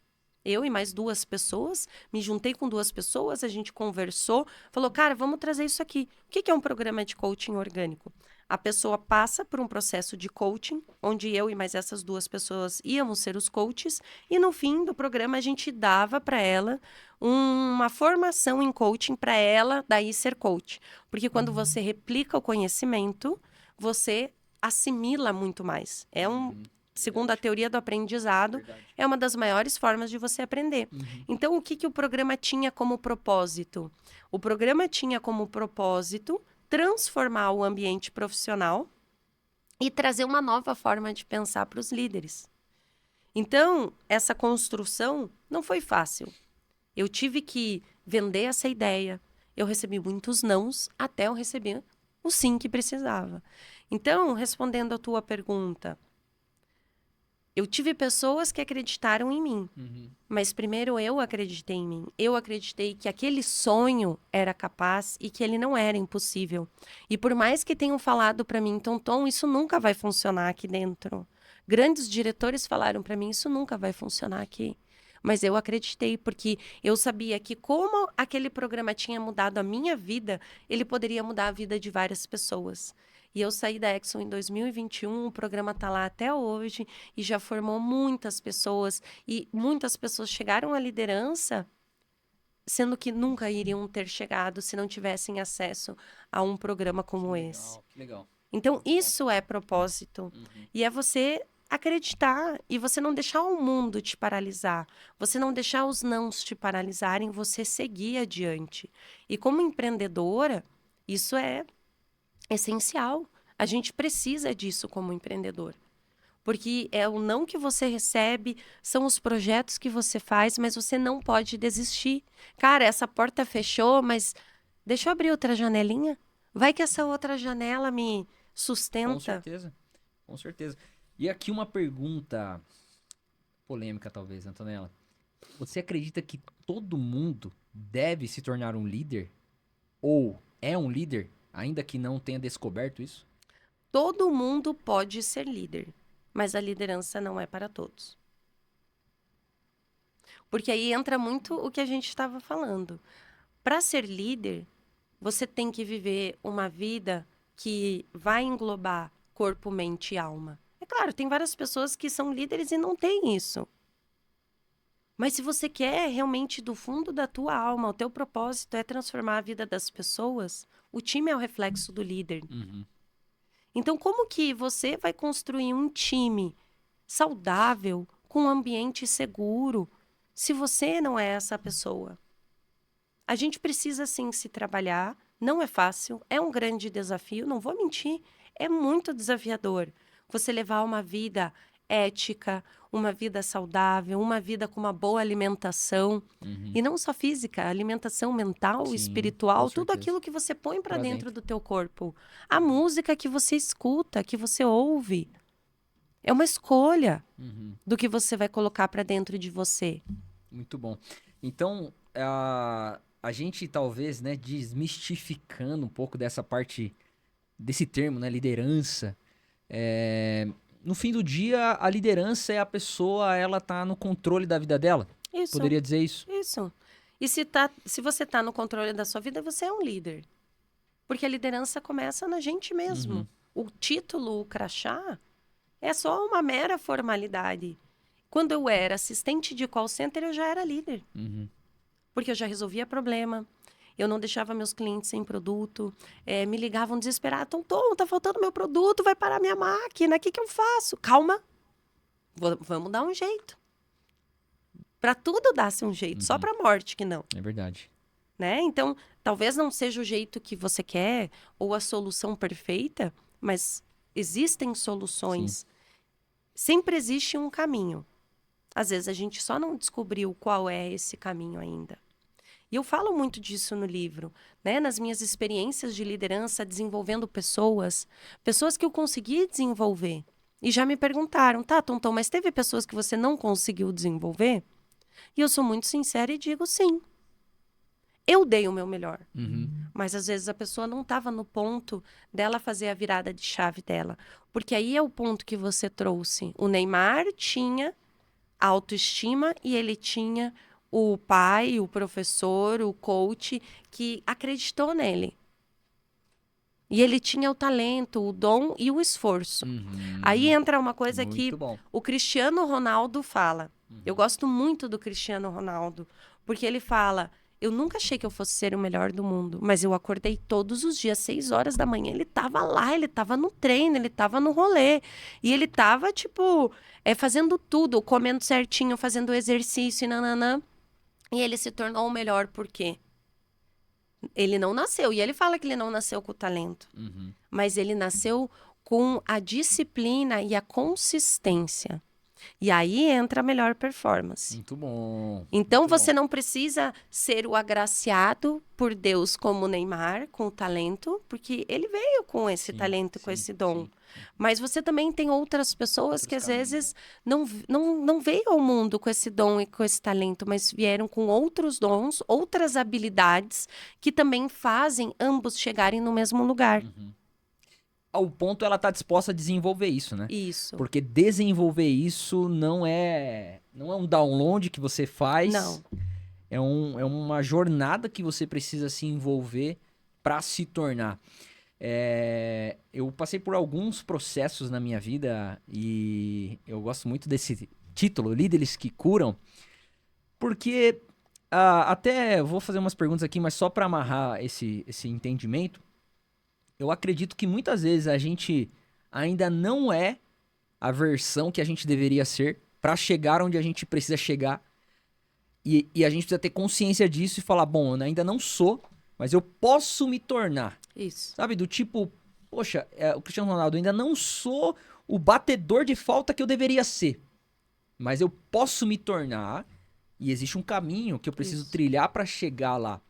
Speaker 2: Eu e mais 2 pessoas, me juntei com 2 pessoas, a gente conversou, falou, cara, vamos trazer isso aqui. O que que é um programa de coaching orgânico? A pessoa passa por um processo de coaching, onde eu e mais essas 2 pessoas íamos ser os coaches, e no fim do programa a gente dava para ela uma formação em coaching para ela daí ser coach. Porque quando você replica o conhecimento, você assimila muito mais. Segundo a teoria do aprendizado, é uma das maiores formas de você aprender. Então, o que que o programa tinha como propósito? O programa tinha como propósito transformar o ambiente profissional e trazer uma nova forma de pensar para os líderes. Então, essa construção não foi fácil. Eu tive que vender essa ideia. Eu recebi muitos nãos até eu receber o sim que precisava. Então, respondendo a tua pergunta, eu tive pessoas que acreditaram em mim, mas primeiro eu acreditei em mim. Eu acreditei que aquele sonho era capaz e que ele não era impossível. E por mais que tenham falado para mim, Tom, isso nunca vai funcionar aqui dentro. Grandes diretores falaram para mim, isso nunca vai funcionar aqui. Mas eu acreditei, porque eu sabia que como aquele programa tinha mudado a minha vida, ele poderia mudar a vida de várias pessoas. E eu saí da Exxon em 2021, o programa está lá até hoje e já formou muitas pessoas. E muitas pessoas chegaram à liderança, sendo que nunca iriam ter chegado se não tivessem acesso a um programa como esse.
Speaker 1: Que legal.
Speaker 2: Então, isso é propósito. E é você acreditar e você não deixar o mundo te paralisar. Você não deixar os nãos te paralisarem, você seguir adiante. E como empreendedora, isso é essencial. A gente precisa disso como empreendedor. Porque é o não que você recebe, são os projetos que você faz, mas você não pode desistir. Cara, essa porta fechou, mas deixa eu abrir outra janelinha. Vai que essa outra janela me sustenta.
Speaker 1: Com certeza. Com certeza. E aqui uma pergunta polêmica, talvez, Antonella. Você acredita que todo mundo deve se tornar um líder? Ou é um líder, ainda que não tenha descoberto isso?
Speaker 2: Todo mundo pode ser líder, mas a liderança não é para todos. Porque aí entra muito o que a gente estava falando. Para ser líder, você tem que viver uma vida que vai englobar corpo, mente e alma. É claro, tem várias pessoas que são líderes e não têm isso. Mas se você quer realmente do fundo da tua alma, o teu propósito é transformar a vida das pessoas, o time é o reflexo do líder. Então, como que você vai construir um time saudável, com um ambiente seguro, se você não é essa pessoa? A gente precisa, sim, se trabalhar. Não é fácil, é um grande desafio, não vou mentir. É muito desafiador você levar uma vida ética, uma vida saudável, uma vida com uma boa alimentação. E não só física, alimentação mental,
Speaker 1: Sim,
Speaker 2: espiritual,
Speaker 1: com
Speaker 2: tudo
Speaker 1: certeza.
Speaker 2: aquilo que você põe para
Speaker 1: Pra
Speaker 2: dentro
Speaker 1: dentro.
Speaker 2: do teu corpo. A música que você escuta, que você ouve. É uma escolha do que você vai colocar para dentro de você.
Speaker 1: Muito bom. Então, a gente talvez, né, desmistificando um pouco dessa parte, desse termo, né, liderança. No fim do dia, a liderança é a pessoa, ela tá no controle da vida dela.
Speaker 2: Isso.
Speaker 1: Poderia dizer isso?
Speaker 2: Isso. E se você está no controle da sua vida, você é um líder. Porque a liderança começa na gente mesmo. O título, o crachá, é só uma mera formalidade. Quando eu era assistente de call center, eu já era líder. Porque eu já resolvia problema. Eu não deixava meus clientes sem produto. Me ligavam desesperados. Tom, tá faltando meu produto, vai parar minha máquina. O que eu faço? Calma. Vamos dar um jeito. Para tudo dá-se um jeito. Só para a morte que não.
Speaker 1: É verdade.
Speaker 2: Né? Então, talvez não seja o jeito que você quer ou a solução perfeita, mas existem soluções. Sempre existe um caminho. Às vezes a gente só não descobriu qual é esse caminho ainda. E eu falo muito disso no livro, né? Nas minhas experiências de liderança, desenvolvendo pessoas que eu consegui desenvolver. E já me perguntaram, tá, Tom, mas teve pessoas que você não conseguiu desenvolver? E eu sou muito sincera e digo sim. eu dei o meu melhor.
Speaker 1: Uhum.
Speaker 2: Mas às vezes a pessoa não estava no ponto dela fazer a virada de chave dela. Porque aí é o ponto que você trouxe. O Neymar tinha a autoestima e ele tinha o pai, o professor, o coach que acreditou nele. E ele tinha o talento, o dom e o esforço. Aí entra uma coisa que
Speaker 1: Muito bom.
Speaker 2: o Cristiano Ronaldo fala. Eu gosto muito do Cristiano Ronaldo, porque ele fala: eu nunca achei que eu fosse ser o melhor do mundo, mas eu acordei todos os dias, 6 horas da manhã, ele estava lá, ele estava no treino, ele estava no rolê. E ele estava, tipo, fazendo tudo, comendo certinho, fazendo exercício e nananã. E ele se tornou o melhor, por quê? Ele não nasceu, e ele fala que ele não nasceu com o talento, mas ele nasceu com a disciplina e a consistência. E aí entra a melhor performance.
Speaker 1: Muito bom.
Speaker 2: Então
Speaker 1: Muito
Speaker 2: você
Speaker 1: bom.
Speaker 2: não precisa ser o agraciado por Deus como o Neymar, com o talento, porque ele veio com esse
Speaker 1: Sim,
Speaker 2: talento, com
Speaker 1: sim,
Speaker 2: esse dom.
Speaker 1: sim.
Speaker 2: Mas você também tem outras pessoas
Speaker 1: Outros
Speaker 2: que às
Speaker 1: caminhos,
Speaker 2: vezes não veio ao mundo com esse dom e com esse talento, mas vieram com outros dons, outras habilidades que também fazem ambos chegarem no mesmo lugar.
Speaker 1: Ao ponto ela tá disposta a desenvolver isso, né?
Speaker 2: Isso.
Speaker 1: Porque desenvolver isso não é um download que você faz.
Speaker 2: Não.
Speaker 1: É uma jornada que você precisa se envolver para se tornar. Eu passei por alguns processos na minha vida e eu gosto muito desse título, Líderes que Curam, porque até vou fazer umas perguntas aqui, mas só para amarrar esse entendimento. Eu acredito que muitas vezes a gente ainda não é a versão que a gente deveria ser para chegar onde a gente precisa chegar. E a gente precisa ter consciência disso e falar, bom, eu ainda não sou, mas eu posso me tornar.
Speaker 2: Isso.
Speaker 1: Sabe, do tipo, poxa, o Cristiano Ronaldo, eu ainda não sou o batedor de falta que eu deveria ser. Mas eu posso me tornar e existe um caminho que eu preciso
Speaker 2: Isso.
Speaker 1: trilhar para chegar lá.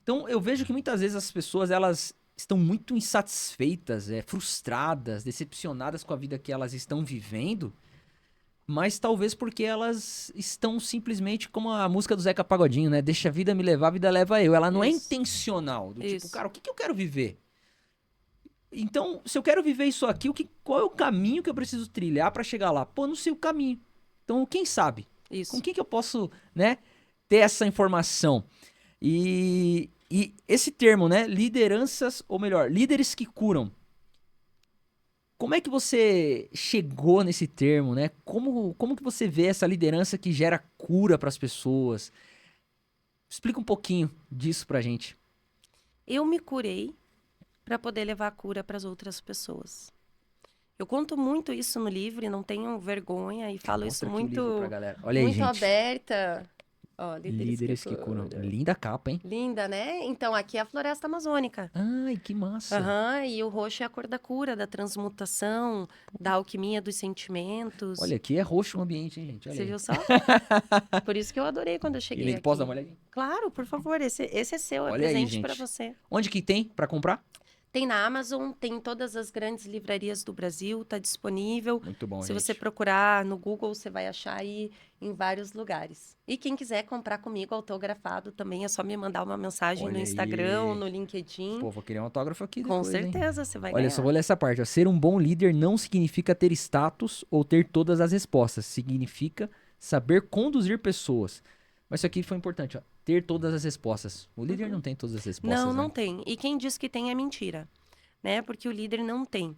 Speaker 1: Então eu vejo que muitas vezes as pessoas, elas estão muito insatisfeitas, frustradas, decepcionadas com a vida que elas estão vivendo, mas talvez porque elas estão simplesmente como a música do Zeca Pagodinho, né? Deixa a vida me levar, a vida leva eu. Ela não é
Speaker 2: Isso.
Speaker 1: intencional, do tipo,
Speaker 2: Isso.
Speaker 1: cara, o que eu quero viver? Então, se eu quero viver isso aqui, qual é o caminho que eu preciso trilhar para chegar lá? Pô, não sei o caminho. Então, quem sabe?
Speaker 2: Isso.
Speaker 1: Com quem que eu posso, né, ter essa informação? E esse termo, né, lideranças, ou melhor, líderes que curam. Como é que você chegou nesse termo, né? Como que você vê essa liderança que gera cura para as pessoas? Explica um pouquinho disso pra gente.
Speaker 2: Eu me curei para poder levar a cura para as outras pessoas. Eu conto muito isso no livro e não tenho vergonha e falo
Speaker 1: Mostra
Speaker 2: isso
Speaker 1: aqui o livro pra
Speaker 2: muito,
Speaker 1: galera. Olha aí,
Speaker 2: muito
Speaker 1: gente.
Speaker 2: aberta. Ó,
Speaker 1: Líderes que curam. Linda capa, hein?
Speaker 2: Linda, né? Então, aqui é a floresta amazônica.
Speaker 1: Ai, que massa.
Speaker 2: Aham, e o roxo é a cor da cura, da transmutação, da alquimia dos sentimentos.
Speaker 1: Olha, aqui é roxo o ambiente, hein, gente? Olha
Speaker 2: Você
Speaker 1: aí.
Speaker 2: viu só? Por isso que eu adorei quando eu cheguei aqui.
Speaker 1: Posso dar uma olhadinha?
Speaker 2: Claro, por favor, esse é seu, é
Speaker 1: Olha aí,
Speaker 2: presente para
Speaker 1: gente.
Speaker 2: você.
Speaker 1: Onde que tem pra comprar?
Speaker 2: Tem na Amazon, tem em todas as grandes livrarias do Brasil, tá disponível.
Speaker 1: Muito bom,
Speaker 2: Se
Speaker 1: gente.
Speaker 2: você procurar no Google, você vai achar aí em vários lugares. E quem quiser comprar comigo autografado também, é só me mandar uma mensagem
Speaker 1: Olha
Speaker 2: no
Speaker 1: aí.
Speaker 2: Instagram ou no LinkedIn.
Speaker 1: Pô, vou querer um autógrafo aqui
Speaker 2: Com
Speaker 1: depois, hein?
Speaker 2: certeza você vai
Speaker 1: Olha,
Speaker 2: ganhar.
Speaker 1: só vou ler essa parte. Ó. Ser um bom líder não significa ter status ou ter todas as respostas. Significa saber conduzir pessoas. Mas isso aqui foi importante, ó. Ter todas as respostas. O líder não tem todas as respostas,
Speaker 2: Não,
Speaker 1: né?
Speaker 2: não tem. E quem diz que tem é mentira, né? Porque o líder não tem.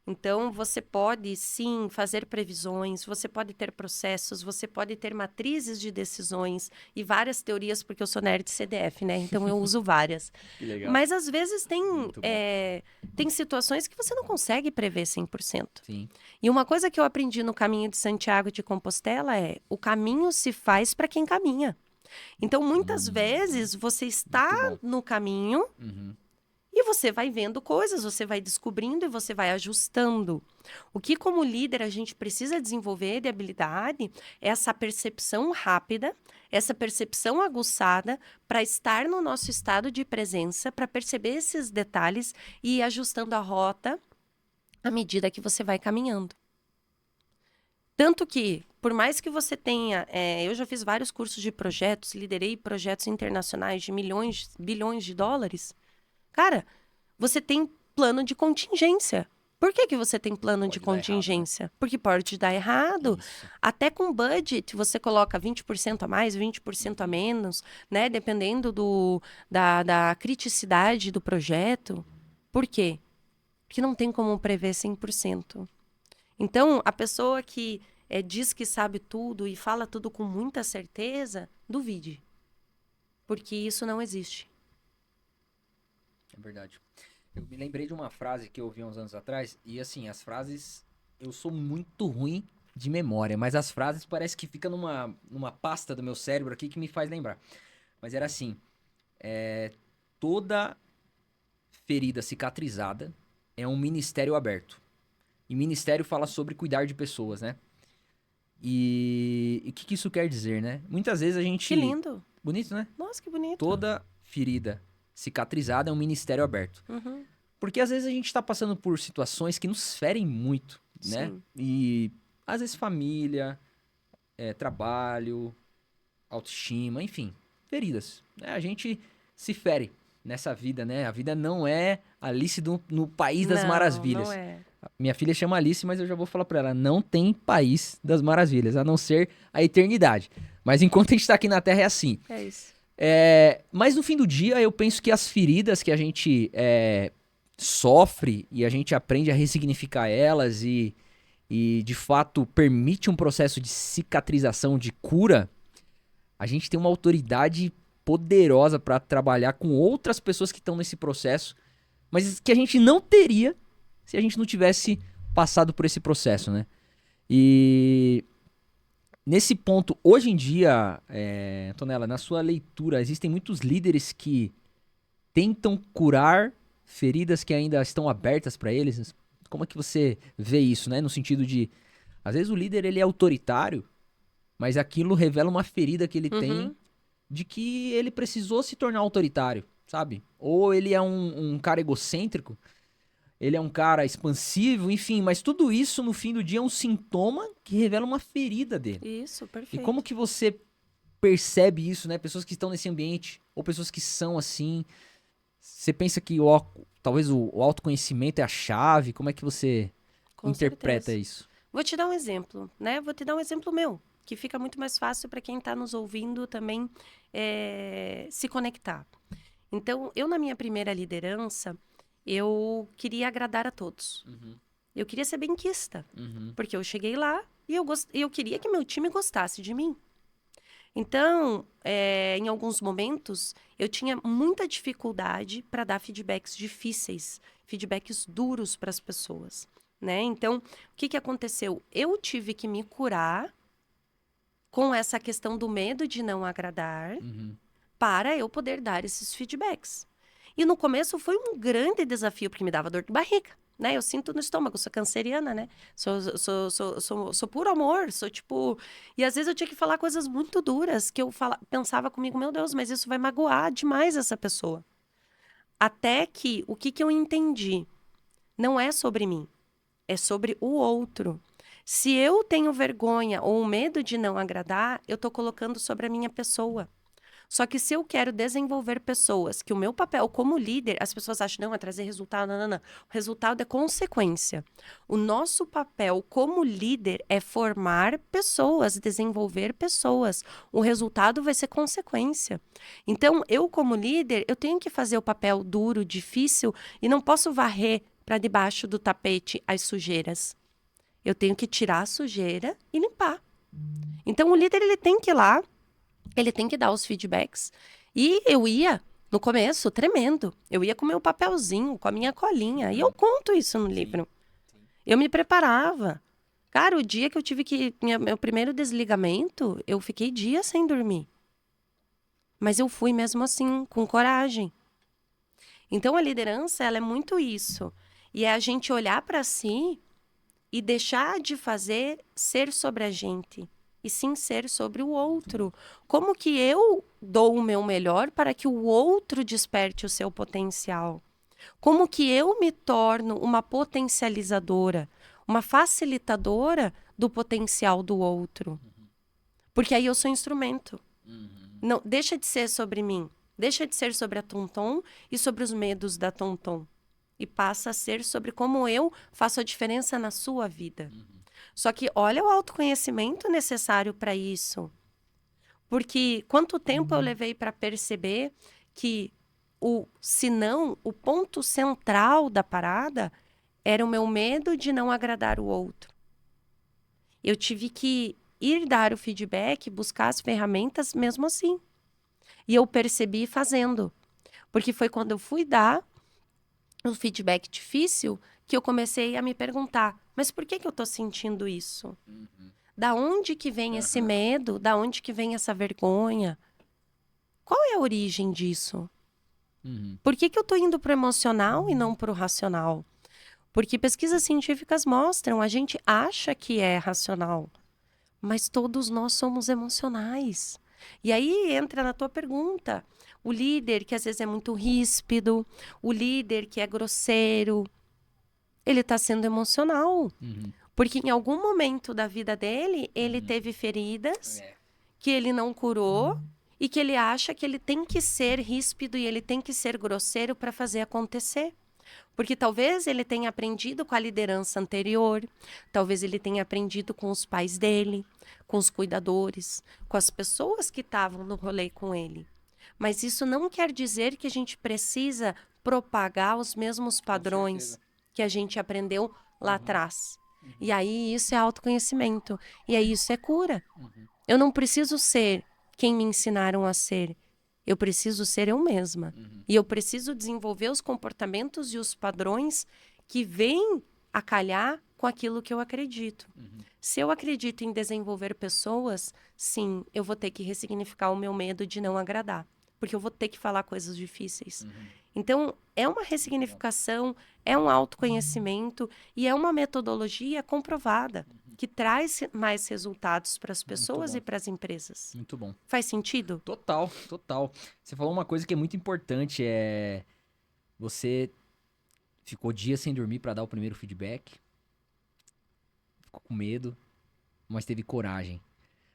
Speaker 2: Então, você pode, sim, fazer previsões, você pode ter processos, você pode ter matrizes de decisões e várias teorias, porque eu sou nerd CDF, né? Então, eu uso várias.
Speaker 1: Que legal.
Speaker 2: Mas, às vezes,
Speaker 1: Muito bom.
Speaker 2: tem situações que você não consegue prever 100%.
Speaker 1: Sim.
Speaker 2: E uma coisa que eu aprendi no caminho de Santiago de Compostela é: o caminho se faz para quem caminha. Então, muitas vezes, você está
Speaker 1: Muito bom.
Speaker 2: no caminho
Speaker 1: Uhum.
Speaker 2: e você vai vendo coisas, você vai descobrindo e você vai ajustando. O que, como líder, a gente precisa desenvolver de habilidade é essa percepção rápida, essa percepção aguçada para estar no nosso estado de presença, para perceber esses detalhes e ir ajustando a rota à medida que você vai caminhando. Tanto que, por mais que você tenha... eu já fiz vários cursos de projetos, liderei projetos internacionais de milhões, bilhões de dólares. Cara, você tem plano de contingência. Por que que você tem plano de
Speaker 1: Pode dar errado, né?
Speaker 2: contingência? Porque pode dar errado.
Speaker 1: Isso.
Speaker 2: Até com budget, você coloca 20% a mais, 20% a menos, né? Dependendo da criticidade do projeto. Por quê? Porque não tem como prever 100%. Então, a pessoa que diz que sabe tudo e fala tudo com muita certeza, duvide. Porque isso não existe.
Speaker 1: É verdade. Eu me lembrei de uma frase que eu ouvi uns anos atrás, e assim, as frases, eu sou muito ruim de memória, mas as frases parece que fica numa pasta do meu cérebro aqui que me faz lembrar. Mas era assim, toda ferida cicatrizada é um ministério aberto. E ministério fala sobre cuidar de pessoas, né? E o que isso quer dizer, né? Muitas vezes a gente...
Speaker 2: Que lindo.
Speaker 1: Bonito, né?
Speaker 2: Nossa, que bonito.
Speaker 1: Toda ferida cicatrizada é um ministério aberto.
Speaker 2: Uhum.
Speaker 1: Porque às vezes a gente tá passando por situações que nos ferem muito, né?
Speaker 2: Sim.
Speaker 1: E às vezes família, trabalho, autoestima, enfim, feridas, né? A gente se fere nessa vida, né? A vida não é Alice no País das Maravilhas.
Speaker 2: Não é.
Speaker 1: Minha filha chama Alice, mas eu já vou falar pra ela, não tem País das Maravilhas, a não ser a eternidade. Mas enquanto a gente tá aqui na Terra é assim.
Speaker 2: É isso.
Speaker 1: Mas no fim do dia, eu penso que as feridas que a gente sofre e a gente aprende a ressignificar elas e de fato permite um processo de cicatrização, de cura, a gente tem uma autoridade poderosa para trabalhar com outras pessoas que estão nesse processo, mas que a gente não teria se a gente não tivesse passado por esse processo, né? E nesse ponto, hoje em dia, Antonella, na sua leitura, existem muitos líderes que tentam curar feridas que ainda estão abertas para eles. Como é que você vê isso, né? No sentido de, às vezes o líder ele é autoritário, mas aquilo revela uma ferida que ele tem de que ele precisou se tornar autoritário, sabe? Ou ele é um cara egocêntrico, ele é um cara expansivo, enfim, mas tudo isso no fim do dia é um sintoma que revela uma ferida dele.
Speaker 2: Isso,
Speaker 1: E
Speaker 2: perfeito.
Speaker 1: como que você percebe isso, né? Pessoas que estão nesse ambiente, ou pessoas que são assim. Você pensa que talvez o autoconhecimento é a chave? Como é que você
Speaker 2: Com
Speaker 1: interpreta
Speaker 2: certeza.
Speaker 1: isso?
Speaker 2: Vou te dar um exemplo, né? Vou te dar um exemplo meu, que fica muito mais fácil para quem está nos ouvindo também se conectar. Então, eu na minha primeira liderança, eu queria agradar a todos. Eu queria ser benquista, porque eu cheguei lá e eu queria que meu time gostasse de mim. Então, em alguns momentos, eu tinha muita dificuldade para dar feedbacks difíceis, feedbacks duros para as pessoas, né? Então, o que aconteceu? Eu tive que me curar com essa questão do medo de não agradar para eu poder dar esses feedbacks. E no começo foi um grande desafio, porque me dava dor de barriga. Né? Eu sinto no estômago, sou canceriana, né? Sou puro amor, sou tipo... E às vezes eu tinha que falar coisas muito duras, que eu pensava comigo, meu Deus, mas isso vai magoar demais essa pessoa. Até que, o que eu entendi? Não é sobre mim, é sobre o outro. Se eu tenho vergonha ou medo de não agradar, eu tô colocando sobre a minha pessoa. Só que se eu quero desenvolver pessoas, que o meu papel como líder, as pessoas acham, não, é trazer resultado, não. O resultado é consequência. O nosso papel como líder é formar pessoas, desenvolver pessoas. O resultado vai ser consequência. Então, eu como líder, eu tenho que fazer o papel duro, difícil, e não posso varrer para debaixo do tapete as sujeiras. Eu tenho que tirar a sujeira e limpar. Então, o líder, ele tem que ir lá, ele tem que dar os feedbacks. E eu ia, no começo, tremendo. Eu ia com meu papelzinho, com a minha colinha. E eu conto isso no livro. Eu me preparava. Cara, o dia que eu tive meu primeiro desligamento, eu fiquei dias sem dormir. Mas eu fui mesmo assim, com coragem. Então, a liderança, ela é muito isso. E é a gente olhar para si e deixar de fazer ser sobre a gente. E sim ser sobre o outro. Como que eu dou o meu melhor para que o outro desperte o seu potencial? Como que eu me torno uma potencializadora? uma facilitadora do potencial do outro. Porque aí eu sou instrumento. Não, deixa de ser sobre mim. Deixa de ser sobre a Tonton e sobre os medos da Tonton. E passa a ser sobre como eu faço a diferença na sua vida. Só que olha o autoconhecimento necessário para isso. Porque quanto tempo eu levei para perceber que se não, o ponto central da parada era o meu medo de não agradar o outro. Eu tive que ir dar o feedback, buscar as ferramentas mesmo assim. E eu percebi fazendo. Porque foi quando eu fui dar o feedback difícil que eu comecei a me perguntar, mas por que eu tô sentindo isso? Da onde que vem esse medo? Da onde que vem essa vergonha? Qual é a origem disso? Por que eu tô indo pro emocional e não pro racional? Porque pesquisas científicas mostram, a gente acha que é racional, mas todos nós somos emocionais. E aí entra na tua pergunta, o líder que às vezes é muito ríspido, o líder que é grosseiro, ele está sendo emocional. Porque em algum momento da vida dele, ele teve feridas que ele não curou e que ele acha que ele tem que ser ríspido e ele tem que ser grosseiro para fazer acontecer. Porque talvez ele tenha aprendido com a liderança anterior, talvez ele tenha aprendido com os pais dele, com os cuidadores, com as pessoas que estavam no rolê com ele. Mas isso não quer dizer que a gente precisa propagar os mesmos padrões que a gente aprendeu lá atrás. E aí isso é autoconhecimento. E aí isso é cura. Eu não preciso ser quem me ensinaram a ser. Eu preciso ser eu mesma. E eu preciso desenvolver os comportamentos e os padrões que vêm a calhar com aquilo que eu acredito. Se eu acredito em desenvolver pessoas, sim, eu vou ter que ressignificar o meu medo de não agradar. Porque eu vou ter que falar coisas difíceis. Então, é uma ressignificação, é um autoconhecimento e é uma metodologia comprovada que traz mais resultados para as pessoas e para as empresas.
Speaker 1: Muito bom.
Speaker 2: Faz sentido?
Speaker 1: Total, total. Você falou uma coisa que é muito importante, você ficou dias sem dormir para dar o primeiro feedback, ficou com medo, mas teve coragem.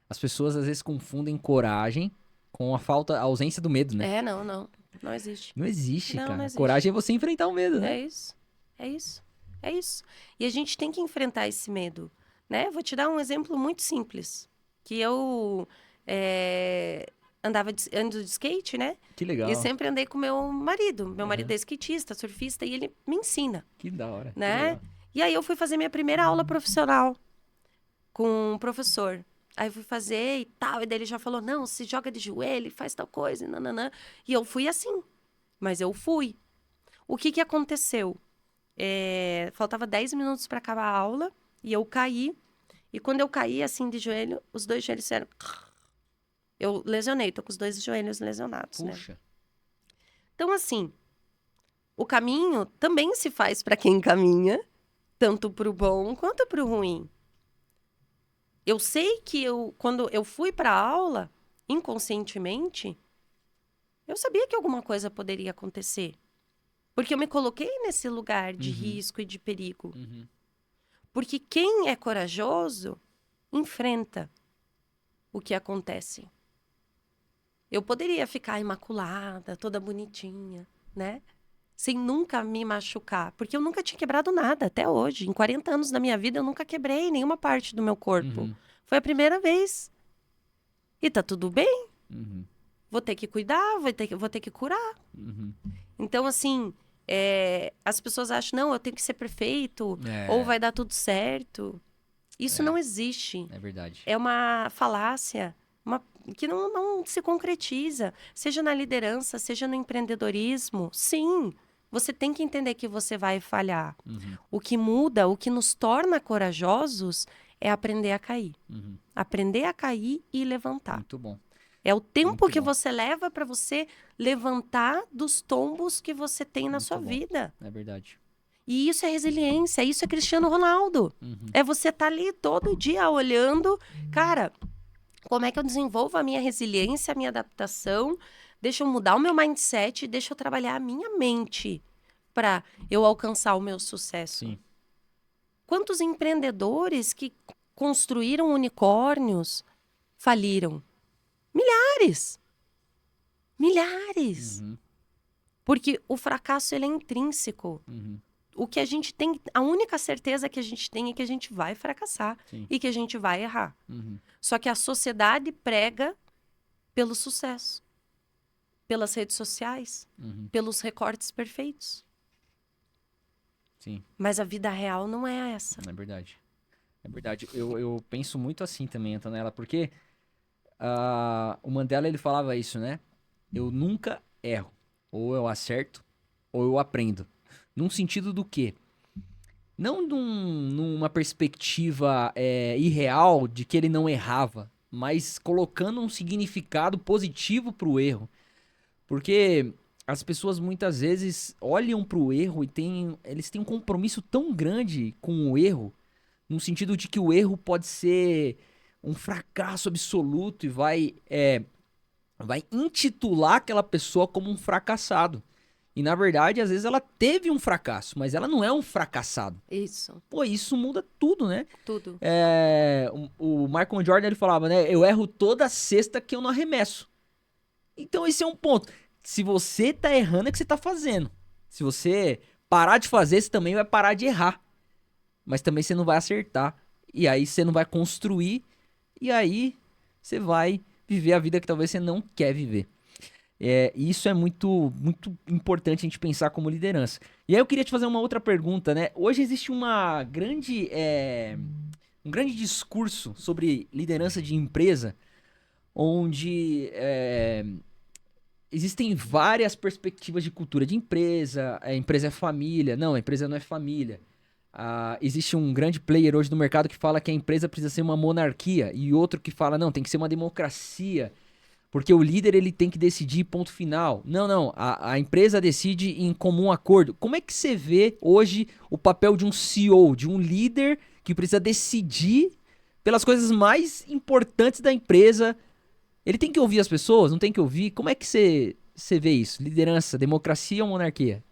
Speaker 1: As pessoas às vezes confundem coragem com a ausência do medo, né?
Speaker 2: Não existe.
Speaker 1: Não existe,
Speaker 2: Não,
Speaker 1: cara.
Speaker 2: não existe.
Speaker 1: Coragem é você enfrentar o medo, né?
Speaker 2: É isso. E a gente tem que enfrentar esse medo, né? Vou te dar um exemplo muito simples. Que eu ando de skate, né?
Speaker 1: Que legal.
Speaker 2: E sempre andei com meu marido. Meu marido é skatista, surfista, e ele me ensina.
Speaker 1: Que da hora.
Speaker 2: Né? E aí eu fui fazer minha primeira aula profissional com um professor. Aí eu fui fazer e tal, e daí ele já falou, não, se joga de joelho, faz tal coisa, e nananã. E eu fui assim, mas eu fui. O que aconteceu? Faltava 10 minutos para acabar a aula, e eu caí. E quando eu caí assim de joelho, os dois joelhos fizeram... Eu lesionei, tô com os dois joelhos lesionados,
Speaker 1: Puxa.
Speaker 2: né? Então, assim, o caminho também se faz para quem caminha, tanto pro bom quanto pro ruim. Eu sei que quando eu fui para a aula, inconscientemente, eu sabia que alguma coisa poderia acontecer. Porque eu me coloquei nesse lugar de risco e de perigo. Porque quem é corajoso, enfrenta o que acontece. Eu poderia ficar imaculada, toda bonitinha, né? Sem nunca me machucar. Porque eu nunca tinha quebrado nada até hoje. Em 40 anos da minha vida, eu nunca quebrei nenhuma parte do meu corpo. Foi a primeira vez. E tá tudo bem. Vou ter que cuidar, vou ter que curar. Então, assim, as pessoas acham, não, eu tenho que ser perfeito, ou vai dar tudo certo. Isso não existe.
Speaker 1: É verdade.
Speaker 2: É uma falácia que não se concretiza. Seja na liderança, seja no empreendedorismo. Sim, você tem que entender que você vai falhar. O que muda, o que nos torna corajosos é aprender a cair. Aprender a cair e levantar.
Speaker 1: Muito bom.
Speaker 2: É o tempo que você leva para você levantar dos tombos que você tem na sua vida.
Speaker 1: É verdade.
Speaker 2: E isso é resiliência, isso é Cristiano Ronaldo. É você estar ali todo dia olhando, cara, como é que eu desenvolvo a minha resiliência, a minha adaptação? Deixa eu mudar o meu mindset, deixa eu trabalhar a minha mente para eu alcançar o meu sucesso.
Speaker 1: Sim.
Speaker 2: Quantos empreendedores que construíram unicórnios faliram? Milhares. Milhares.
Speaker 1: Uhum.
Speaker 2: Porque o fracasso, ele é intrínseco.
Speaker 1: Uhum.
Speaker 2: O que a gente tem, a única certeza que a gente tem é que a gente vai fracassar.
Speaker 1: Sim.
Speaker 2: E que a gente vai errar.
Speaker 1: Uhum.
Speaker 2: Só que a sociedade prega pelo sucesso. Pelas redes sociais.
Speaker 1: Uhum.
Speaker 2: Pelos recortes perfeitos.
Speaker 1: Sim,
Speaker 2: Mas a vida real não é essa.
Speaker 1: é verdade. É verdade. Eu penso muito assim também, Antonella, porque o Mandela, ele falava isso, né? Eu nunca erro. Ou eu acerto, ou eu aprendo. Num sentido do quê? Não numa perspectiva irreal de que ele não errava, mas colocando um significado positivo pro erro. Porque as pessoas muitas vezes olham pro erro e eles têm um compromisso tão grande com o erro, no sentido de que o erro pode ser um fracasso absoluto e vai intitular aquela pessoa como um fracassado. E na verdade, às vezes ela teve um fracasso, mas ela não é um fracassado.
Speaker 2: Isso.
Speaker 1: Pô, isso muda tudo, né?
Speaker 2: Tudo.
Speaker 1: O Michael Jordan, ele falava, né? Eu erro toda sexta que eu não arremesso. Então esse é um ponto. Se você tá errando, é que você tá fazendo. Se você parar de fazer, você também vai parar de errar. Mas também você não vai acertar. E aí você não vai construir. E aí você vai viver a vida que talvez você não quer viver. E isso é muito, muito importante a gente pensar como liderança. E aí eu queria te fazer uma outra pergunta, né? Hoje existe um grande discurso sobre liderança de empresa, onde existem várias perspectivas de cultura de empresa. A empresa é família. Não, a empresa não é família. Existe um grande player hoje no mercado que fala que a empresa precisa ser uma monarquia. E outro que fala, não, tem que ser uma democracia. Porque o líder ele tem que decidir, ponto final. Não. A empresa decide em comum acordo. Como é que você vê hoje o papel de um CEO, de um líder que precisa decidir pelas coisas mais importantes da empresa? Ele tem que ouvir as pessoas? Não tem que ouvir? Como é que você vê isso? Liderança, democracia ou monarquia?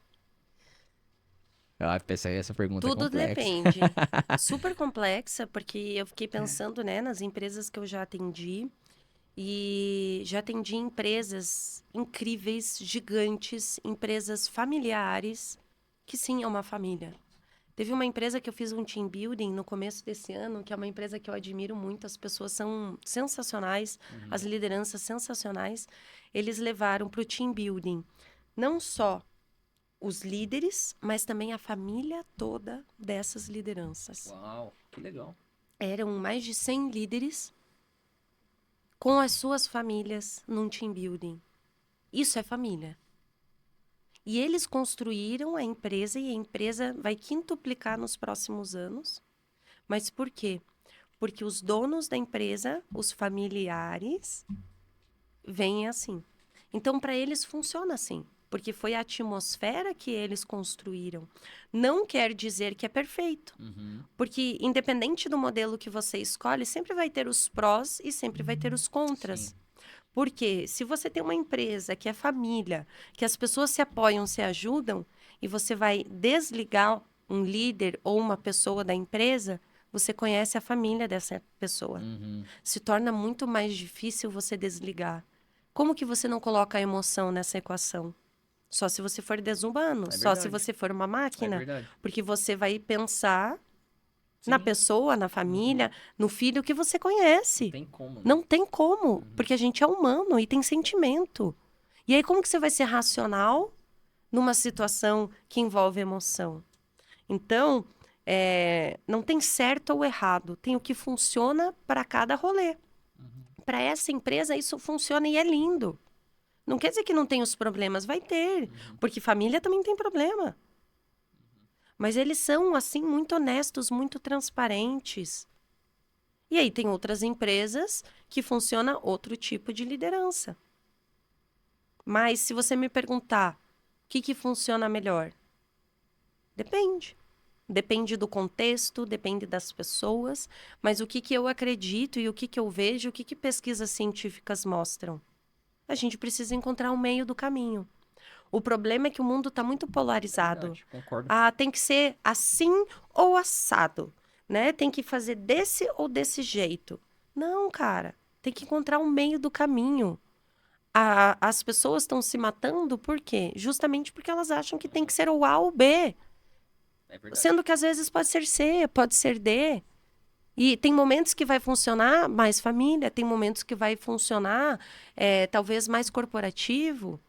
Speaker 1: Essa pergunta é
Speaker 2: Tudo
Speaker 1: complexa.
Speaker 2: depende. Super complexa, porque eu fiquei pensando, né, nas empresas que eu já atendi. E já atendi empresas incríveis, gigantes, empresas familiares, que sim, é uma família. Teve uma empresa que eu fiz um team building no começo desse ano, que é uma empresa que eu admiro muito, as pessoas são sensacionais, as lideranças sensacionais. Eles levaram para o team building não só os líderes, mas também a família toda dessas lideranças.
Speaker 1: Uau, que legal.
Speaker 2: Eram mais de 100 líderes com as suas famílias num team building. Isso é família. E eles construíram a empresa e a empresa vai quintuplicar nos próximos anos. Mas por quê? Porque os donos da empresa, os familiares, veem assim. Então, para eles funciona assim. Porque foi a atmosfera que eles construíram. Não quer dizer que é perfeito. Porque, independente do modelo que você escolhe, sempre vai ter os prós e sempre vai ter os contras.
Speaker 1: Sim.
Speaker 2: Porque se você tem uma empresa que é família, que as pessoas se apoiam, se ajudam, e você vai desligar um líder ou uma pessoa da empresa, você conhece a família dessa pessoa. Se torna muito mais difícil você desligar. Como que você não coloca a emoção nessa equação? Só se você for desumano, só se você for uma máquina.
Speaker 1: É verdade.
Speaker 2: Porque você vai pensar
Speaker 1: Sim.
Speaker 2: na pessoa, na família, no filho que você conhece.
Speaker 1: Não tem como. Né?
Speaker 2: Não tem como, porque a gente é humano e tem sentimento. E aí, como que você vai ser racional numa situação que envolve emoção? Então, não tem certo ou errado, tem o que funciona para cada rolê. Para essa empresa, isso funciona e é lindo. Não quer dizer que não tem os problemas, vai ter, porque família também tem problema. Mas eles são, assim, muito honestos, muito transparentes. E aí tem outras empresas que funciona outro tipo de liderança. Mas se você me perguntar o que funciona melhor, depende. Depende do contexto, depende das pessoas, mas o que eu acredito e o que eu vejo, o que pesquisas científicas mostram? A gente precisa encontrar um meio do caminho. O problema é que o mundo está muito polarizado.
Speaker 1: Verdade, concordo.
Speaker 2: Ah, tem que ser assim ou assado, né? Tem que fazer desse ou desse jeito. Não, cara. Tem que encontrar um meio do caminho. As pessoas estão se matando por quê? Justamente porque elas acham que tem que ser o A ou B.
Speaker 1: É verdade.
Speaker 2: Sendo que às vezes pode ser C, pode ser D. E tem momentos que vai funcionar mais família, tem momentos que vai funcionar talvez mais corporativo.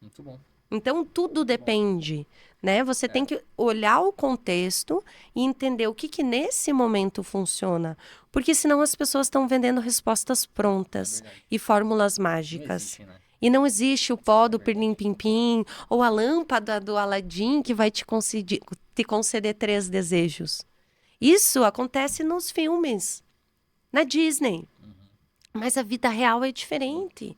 Speaker 1: Muito bom.
Speaker 2: Então, tudo depende, né? Você tem que olhar o contexto e entender o que nesse momento funciona. Porque senão as pessoas estão vendendo respostas prontas e fórmulas mágicas.
Speaker 1: Não existe, né?
Speaker 2: E não existe o pó do pirlim-pim-pim ou a lâmpada do Aladim que vai te conceder 3 desejos. Isso acontece nos filmes, na Disney. Mas a vida real é diferente.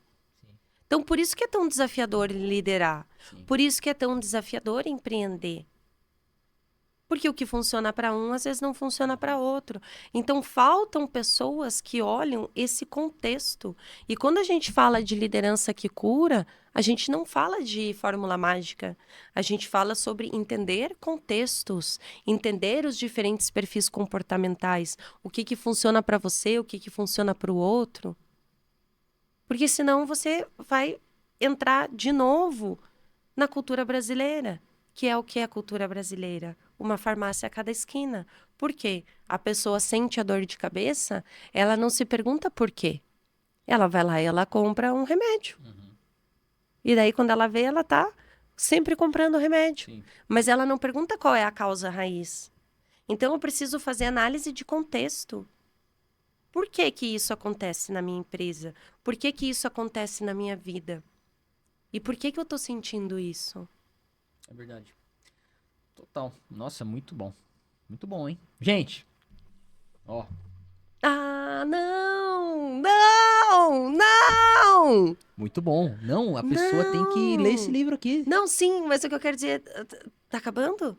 Speaker 2: Então, por isso que é tão desafiador liderar.
Speaker 1: Sim.
Speaker 2: Por isso que é tão desafiador empreender. Porque o que funciona para um, às vezes não funciona para outro. Então, faltam pessoas que olham esse contexto. E quando a gente fala de liderança que cura, a gente não fala de fórmula mágica. A gente fala sobre entender contextos, entender os diferentes perfis comportamentais. O que funciona para você, o que funciona para o outro. Porque senão você vai entrar de novo na cultura brasileira. Que é o que é a cultura brasileira? Uma farmácia a cada esquina. Por quê? A pessoa sente a dor de cabeça, ela não se pergunta por quê. Ela vai lá e ela compra um remédio. E daí, quando ela vê, ela tá sempre comprando remédio.
Speaker 1: Sim.
Speaker 2: Mas ela não pergunta qual é a causa raiz. Então, eu preciso fazer análise de contexto. Por que que isso acontece na minha empresa? Por que que isso acontece na minha vida? E por que que eu estou sentindo isso?
Speaker 1: É verdade. Total. Nossa, muito bom. Muito bom, hein? Gente, ó.
Speaker 2: Ah, não! Não! Não!
Speaker 1: Muito bom. Não, a pessoa tem que ler esse livro aqui.
Speaker 2: Não, sim, mas o que eu quero dizer... Tá acabando?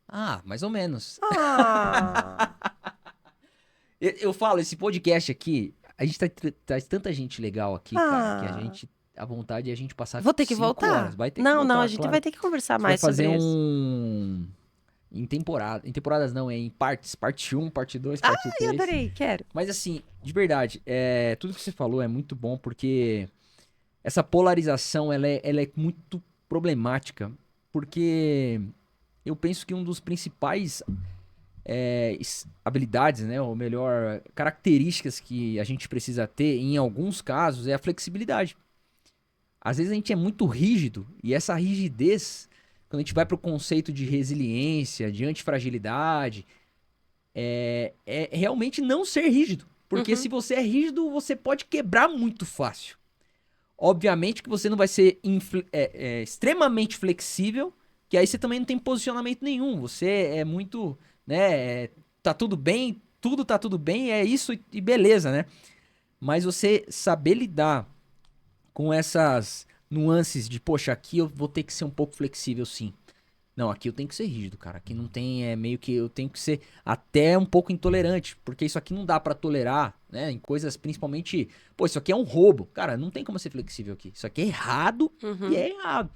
Speaker 1: Ah, mais ou menos.
Speaker 2: Ah!
Speaker 1: Eu falo, esse podcast aqui, a gente traz tanta gente legal aqui, cara, que a
Speaker 2: Ah.
Speaker 1: gente... A vontade é a gente passar
Speaker 2: Vou ter que
Speaker 1: 5
Speaker 2: voltar?
Speaker 1: horas. Vai ter que
Speaker 2: Não,
Speaker 1: voltar,
Speaker 2: não, a gente
Speaker 1: claro.
Speaker 2: vai ter que conversar
Speaker 1: A gente vai
Speaker 2: mais
Speaker 1: fazer
Speaker 2: sobre isso.
Speaker 1: em temporada. Em temporadas não, é em partes. Parte 1, parte 2, parte
Speaker 2: Ai,
Speaker 1: 3.
Speaker 2: adorei, quero.
Speaker 1: Mas assim, de verdade, tudo que você falou é muito bom, porque essa polarização, ela é muito problemática. Porque eu penso que um dos principais habilidades, né, ou melhor, características que a gente precisa ter, em alguns casos, é a flexibilidade. Às vezes a gente é muito rígido, e essa rigidez, quando a gente vai para o conceito de resiliência, de antifragilidade, é realmente não ser rígido. Porque se você é rígido, você pode quebrar muito fácil. Obviamente que você não vai ser extremamente flexível, que aí você também não tem posicionamento nenhum. Você é muito, né, tá tudo bem, tudo tá tudo bem, é isso e beleza, né? Mas você saber lidar com essas nuances de, poxa, aqui eu vou ter que ser um pouco flexível, sim. Não, aqui eu tenho que ser rígido, cara. Aqui não tem, meio que eu tenho que ser até um pouco intolerante, porque isso aqui não dá pra tolerar, né? Em coisas principalmente, pô, isso aqui é um roubo. Cara, não tem como ser flexível aqui. Isso aqui é errado e é errado.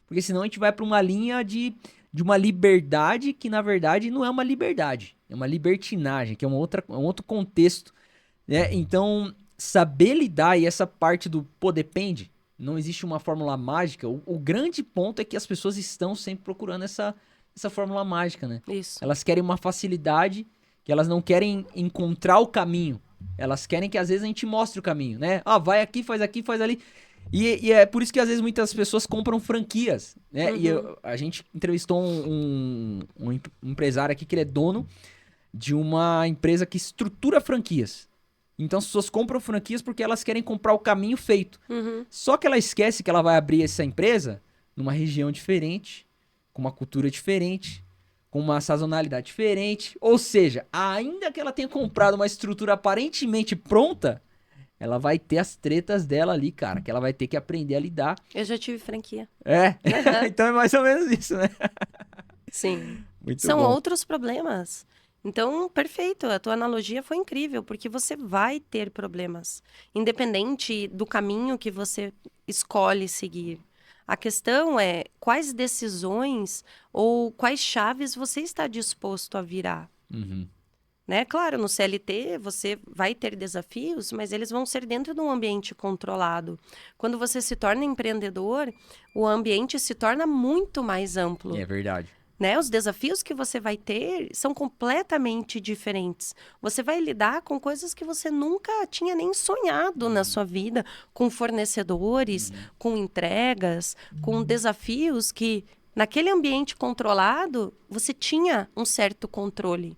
Speaker 1: Porque senão a gente vai pra uma linha de uma liberdade que, na verdade, não é uma liberdade. É uma libertinagem, que é um outro contexto, né? Então, saber lidar e essa parte do, pô, depende. Não existe uma fórmula mágica. O grande ponto é que as pessoas estão sempre procurando essa fórmula mágica, né?
Speaker 2: Isso.
Speaker 1: Elas querem uma facilidade, que elas não querem encontrar o caminho. Elas querem que às vezes a gente mostre o caminho, né? Ah, vai aqui, faz ali. E é por isso que às vezes muitas pessoas compram franquias, né? E a gente entrevistou um empresário aqui que ele é dono de uma empresa que estrutura franquias. Então as pessoas compram franquias porque elas querem comprar o caminho feito. Só que ela esquece que ela vai abrir essa empresa numa região diferente, com uma cultura diferente, com uma sazonalidade diferente. Ou seja, ainda que ela tenha comprado uma estrutura aparentemente pronta, ela vai ter as tretas dela ali, cara, que ela vai ter que aprender a lidar.
Speaker 2: Eu já tive franquia.
Speaker 1: Então é mais ou menos isso, né?
Speaker 2: Sim.
Speaker 1: Muito
Speaker 2: São
Speaker 1: bom.
Speaker 2: outros problemas. Então, perfeito, a tua analogia foi incrível, porque você vai ter problemas, independente do caminho que você escolhe seguir. A questão é quais decisões ou quais chaves você está disposto a virar.
Speaker 1: Uhum.
Speaker 2: Né? Claro, no CLT você vai ter desafios, mas eles vão ser dentro de um ambiente controlado. Quando você se torna empreendedor, o ambiente se torna muito mais amplo.
Speaker 1: É verdade.
Speaker 2: Né? Os desafios que você vai ter são completamente diferentes. Você vai lidar com coisas que você nunca tinha nem sonhado na sua vida, com fornecedores, com entregas, com desafios que, naquele ambiente controlado, você tinha um certo controle.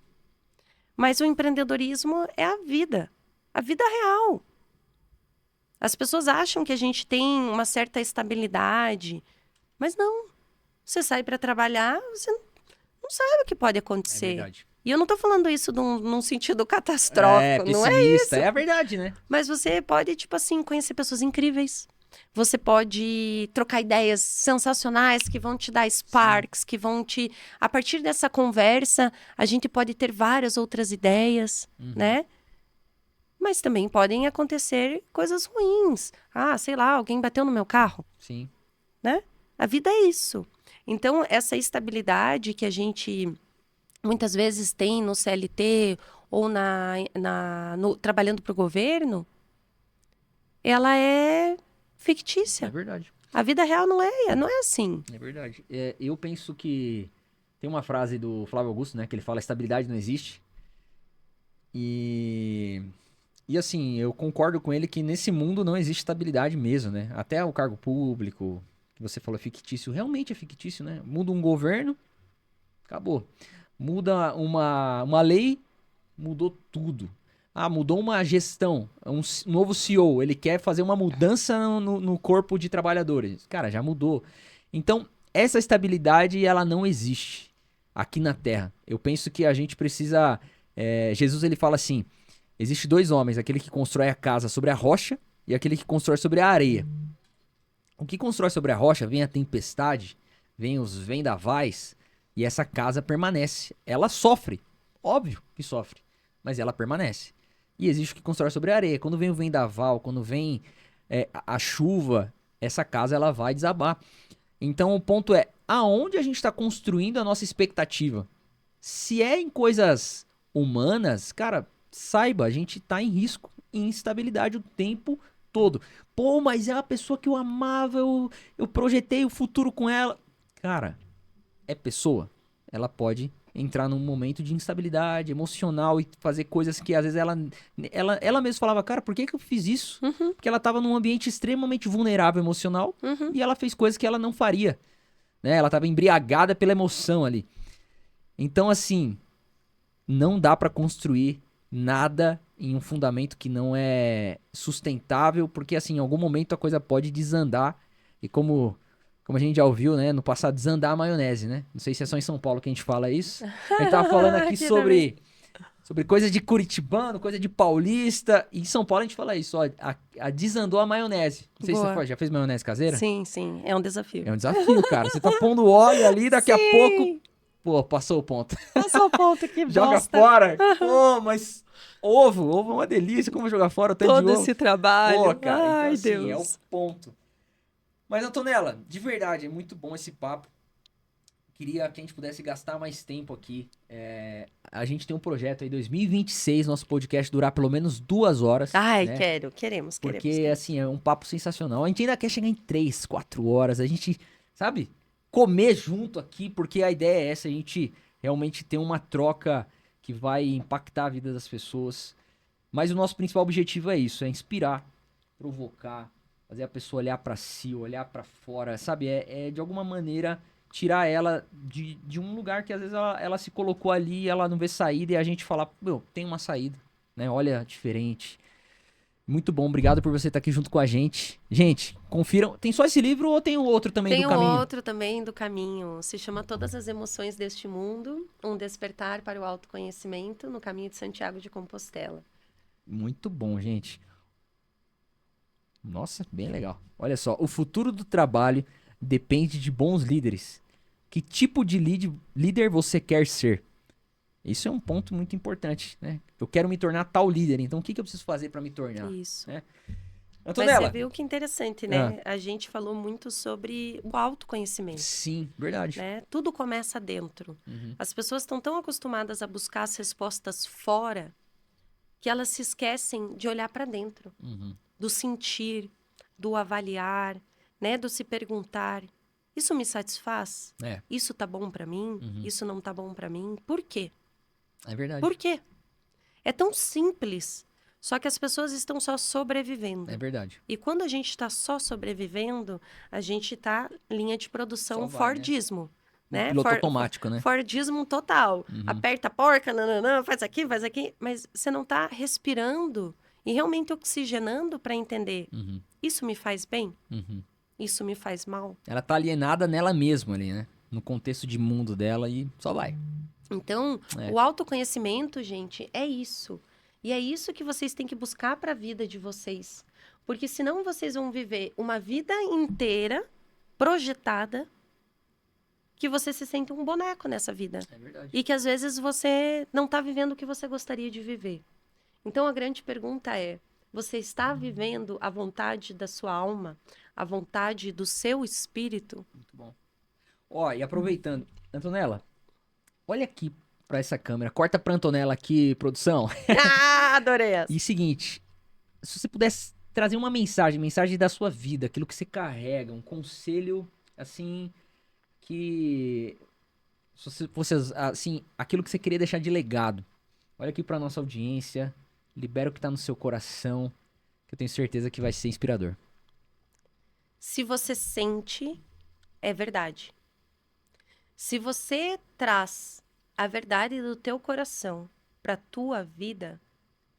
Speaker 2: Mas o empreendedorismo é a vida real. As pessoas acham que a gente tem uma certa estabilidade, mas não. Você sai para trabalhar, você não sabe o que pode
Speaker 1: É
Speaker 2: acontecer.
Speaker 1: verdade.
Speaker 2: E eu não estou falando isso num sentido
Speaker 1: É,
Speaker 2: catastrófico, não é
Speaker 1: pessimista.
Speaker 2: isso.
Speaker 1: É a verdade, né?
Speaker 2: Mas você pode, tipo assim, conhecer pessoas incríveis. Você pode trocar ideias sensacionais que vão te dar sparks, que vão te... A partir dessa conversa, a gente pode ter várias outras ideias, né? Mas também podem acontecer coisas ruins. Ah, sei lá, alguém bateu no meu carro,
Speaker 1: Sim.
Speaker 2: né? A vida é isso. Então, essa estabilidade que a gente muitas vezes tem no CLT ou trabalhando para o governo, ela é
Speaker 1: É
Speaker 2: fictícia.
Speaker 1: verdade.
Speaker 2: A vida real não é assim.
Speaker 1: É verdade. Eu penso que tem uma frase do Flávio Augusto, né? Que ele fala: estabilidade não existe. E. E assim, eu concordo com ele que nesse mundo não existe estabilidade mesmo, né? Até o cargo público, que você falou fictício, realmente é fictício, né? Muda um governo, acabou. Muda uma lei, mudou tudo. Ah, mudou uma gestão, um novo CEO, ele quer fazer uma mudança no corpo de trabalhadores. Cara, já mudou. Então, essa estabilidade, ela não existe aqui na Terra. Eu penso que a gente precisa... Jesus, ele fala assim, existe dois homens, aquele que constrói a casa sobre a rocha e aquele que constrói sobre a areia. O que constrói sobre a rocha, vem a tempestade, vem os vendavais e essa casa permanece. Ela sofre, óbvio que sofre, mas ela permanece. E existe o que constrói sobre a areia. Quando vem o vendaval, quando vem a chuva, essa casa ela vai desabar. Então o ponto é, aonde a gente está construindo a nossa expectativa? Se é em coisas humanas, cara, saiba, a gente tá em risco, em instabilidade o tempo todo. Pô, mas é uma pessoa que eu amava, eu projetei o futuro com ela. Cara, é pessoa. Ela pode entrar num momento de instabilidade emocional e fazer coisas que às vezes ela mesma falava, cara, por que que eu fiz isso? Porque ela tava num ambiente extremamente vulnerável emocional e ela fez coisas que ela não faria, né? Ela tava embriagada pela emoção ali. Então, assim, não dá pra construir nada em um fundamento que não é sustentável, porque assim, em algum momento a coisa pode desandar e como a gente já ouviu, né, no passado, desandar a maionese, né? Não sei se é só em São Paulo que a gente fala isso. A gente tava falando aqui
Speaker 2: Aqui também.
Speaker 1: sobre coisa de curitibano, coisa de paulista, e em São Paulo a gente fala isso, ó, a desandou a maionese. Não sei se você
Speaker 2: Boa.
Speaker 1: já fez maionese caseira?
Speaker 2: Sim, sim, é um desafio.
Speaker 1: É um desafio, cara. Você tá pondo óleo ali, daqui a pouco,
Speaker 2: Sim!
Speaker 1: pô, passou o ponto.
Speaker 2: Passou o ponto, que
Speaker 1: Joga
Speaker 2: bosta.
Speaker 1: fora. Pô, mas ovo é uma delícia. Como jogar fora o tanto de
Speaker 2: Todo
Speaker 1: ovo?
Speaker 2: esse trabalho.
Speaker 1: Pô, cara, então
Speaker 2: Ai,
Speaker 1: assim, é o
Speaker 2: Deus.
Speaker 1: ponto. Mas, Antonella, de verdade, é muito bom esse papo. Queria que a gente pudesse gastar mais tempo aqui. A gente tem um projeto aí, 2026, nosso podcast durar pelo menos 2 horas.
Speaker 2: Ai,
Speaker 1: né?
Speaker 2: queremos.
Speaker 1: Porque, assim, é um papo sensacional. A gente ainda quer chegar em 3, 4 horas. A gente, sabe, comer junto aqui, porque a ideia é essa, a gente realmente ter uma troca que vai impactar a vida das pessoas. Mas o nosso principal objetivo é isso, é inspirar, provocar, fazer a pessoa olhar pra si, olhar pra fora, sabe? É de alguma maneira tirar ela de um lugar que às vezes ela se colocou ali e ela não vê saída e a gente falar, meu, tem uma saída, né? Olha, diferente. Muito bom, obrigado por você estar aqui junto com a gente. Gente, confiram. Tem só esse livro ou tem o outro também
Speaker 2: Tem
Speaker 1: do
Speaker 2: um
Speaker 1: caminho?
Speaker 2: outro também do caminho. Se chama Todas as Emoções deste Mundo, um despertar para o autoconhecimento no caminho de Santiago de Compostela.
Speaker 1: Muito bom, gente. Nossa, bem legal. Olha só, o futuro do trabalho depende de bons líderes. Que tipo de líder você quer ser? Isso é um ponto muito importante, né? Eu quero me tornar tal líder, então o que eu preciso fazer para me tornar?
Speaker 2: Isso.
Speaker 1: Né?
Speaker 2: Mas
Speaker 1: Antonella.
Speaker 2: você viu que interessante, né? A gente falou muito sobre o autoconhecimento.
Speaker 1: Sim, verdade.
Speaker 2: Né? Tudo começa dentro. As pessoas estão tão acostumadas a buscar as respostas fora que elas se esquecem de olhar para dentro, do sentir, do avaliar, né? Do se perguntar: isso me satisfaz? Isso tá bom para mim? Isso não tá bom para mim? Por quê?
Speaker 1: É verdade.
Speaker 2: Por quê? É tão simples. Só que as pessoas estão só sobrevivendo.
Speaker 1: É verdade.
Speaker 2: E quando a gente está só sobrevivendo, a gente está linha de produção Fordismo. Né?
Speaker 1: Piloto automático, né?
Speaker 2: Fordismo total. Aperta a porca, nananã, faz aqui. Mas você não está respirando e realmente oxigenando para entender. Isso me faz bem? Isso me faz mal?
Speaker 1: Ela tá alienada nela mesma ali, né? No contexto de mundo dela e só vai.
Speaker 2: Então, o autoconhecimento, gente, é isso. E é isso que vocês têm que buscar para a vida de vocês. Porque senão vocês vão viver uma vida inteira projetada que você se sente um boneco nessa vida.
Speaker 1: É verdade.
Speaker 2: E que às vezes você não está vivendo o que você gostaria de viver. Então a grande pergunta é: você está vivendo a vontade da sua alma? A vontade do seu espírito?
Speaker 1: Muito bom. Ó, e aproveitando, Antonella, olha aqui pra essa câmera. Corta pra Antonella aqui, produção.
Speaker 2: Ah, adorei essa.
Speaker 1: E seguinte, se você pudesse trazer uma mensagem da sua vida, aquilo que você carrega, um conselho, assim, que... Se você fosse, assim, aquilo que você queria deixar de legado. Olha aqui pra nossa audiência, libera o que tá no seu coração, que eu tenho certeza que vai ser inspirador.
Speaker 2: Se você sente, é verdade. Se você traz a verdade do teu coração para a tua vida,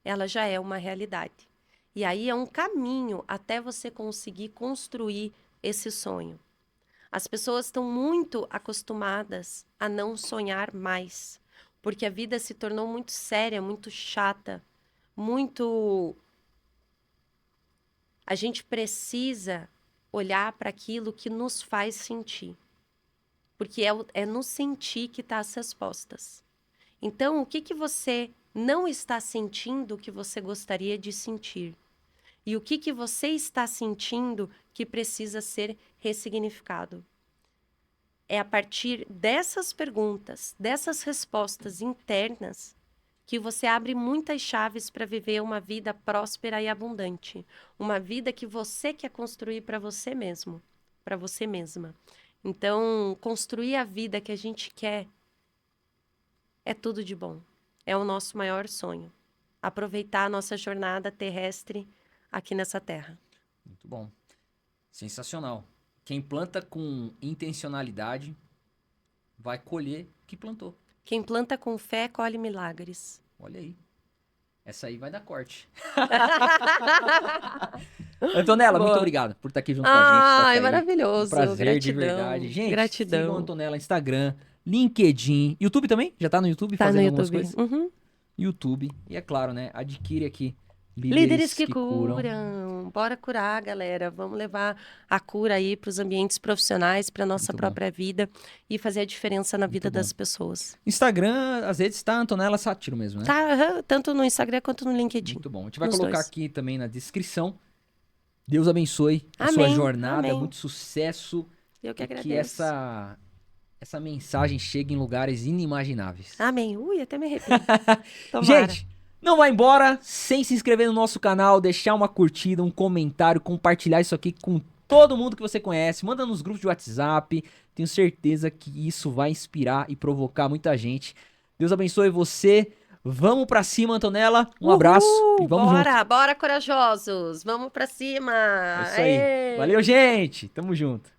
Speaker 2: ela já é uma realidade. E aí é um caminho até você conseguir construir esse sonho. As pessoas estão muito acostumadas a não sonhar mais, porque a vida se tornou muito séria, muito chata, muito... A gente precisa olhar para aquilo que nos faz sentir. Porque é no sentir que estão as respostas. Então, o que você não está sentindo que você gostaria de sentir? E o que você está sentindo que precisa ser ressignificado? É a partir dessas perguntas, dessas respostas internas, que você abre muitas chaves para viver uma vida próspera e abundante. Uma vida que você quer construir para você mesmo, para você mesma. Então, construir a vida que a gente quer é tudo de bom. É o nosso maior sonho. Aproveitar a nossa jornada terrestre aqui nessa terra.
Speaker 1: Muito bom. Sensacional. Quem planta com intencionalidade vai colher o que plantou.
Speaker 2: Quem planta com fé, colhe milagres.
Speaker 1: Olha aí. Essa aí vai dar corte. Antonella, muito obrigado por estar aqui junto com a gente.
Speaker 2: Ai, maravilhoso.
Speaker 1: Um prazer,
Speaker 2: gratidão,
Speaker 1: de verdade. Gente,
Speaker 2: gratidão.
Speaker 1: sigam a Antonella no Instagram, LinkedIn, YouTube também? Já tá no YouTube
Speaker 2: Tá
Speaker 1: fazendo
Speaker 2: no
Speaker 1: algumas
Speaker 2: YouTube.
Speaker 1: coisas? YouTube. E é claro, né? Adquire aqui
Speaker 2: Líderes que curam. Bora curar, galera. Vamos levar a cura aí para os ambientes profissionais, para nossa
Speaker 1: Muito
Speaker 2: própria vida e fazer a diferença na vida das pessoas.
Speaker 1: Instagram, às vezes tá Antonella Sátiro mesmo, né?
Speaker 2: Tá, tanto no Instagram quanto no LinkedIn.
Speaker 1: Muito bom. A gente vai
Speaker 2: Nos
Speaker 1: colocar
Speaker 2: dois.
Speaker 1: aqui também na descrição. Deus abençoe a
Speaker 2: Amém,
Speaker 1: sua jornada,
Speaker 2: amém.
Speaker 1: muito sucesso.
Speaker 2: Eu que
Speaker 1: E
Speaker 2: agradeço.
Speaker 1: que essa mensagem chegue em lugares inimagináveis.
Speaker 2: Amém. Ui, até me arrepio. Tomara.
Speaker 1: Gente, não vai embora sem se inscrever no nosso canal, deixar uma curtida, um comentário, compartilhar isso aqui com todo mundo que você conhece. Manda nos grupos de WhatsApp. Tenho certeza que isso vai inspirar e provocar muita gente. Deus abençoe você. Vamos pra cima, Antonella. Um abraço e vamos junto.
Speaker 2: Bora, corajosos. Vamos pra cima.
Speaker 1: É isso aí.
Speaker 2: Aê!
Speaker 1: Valeu, gente. Tamo junto.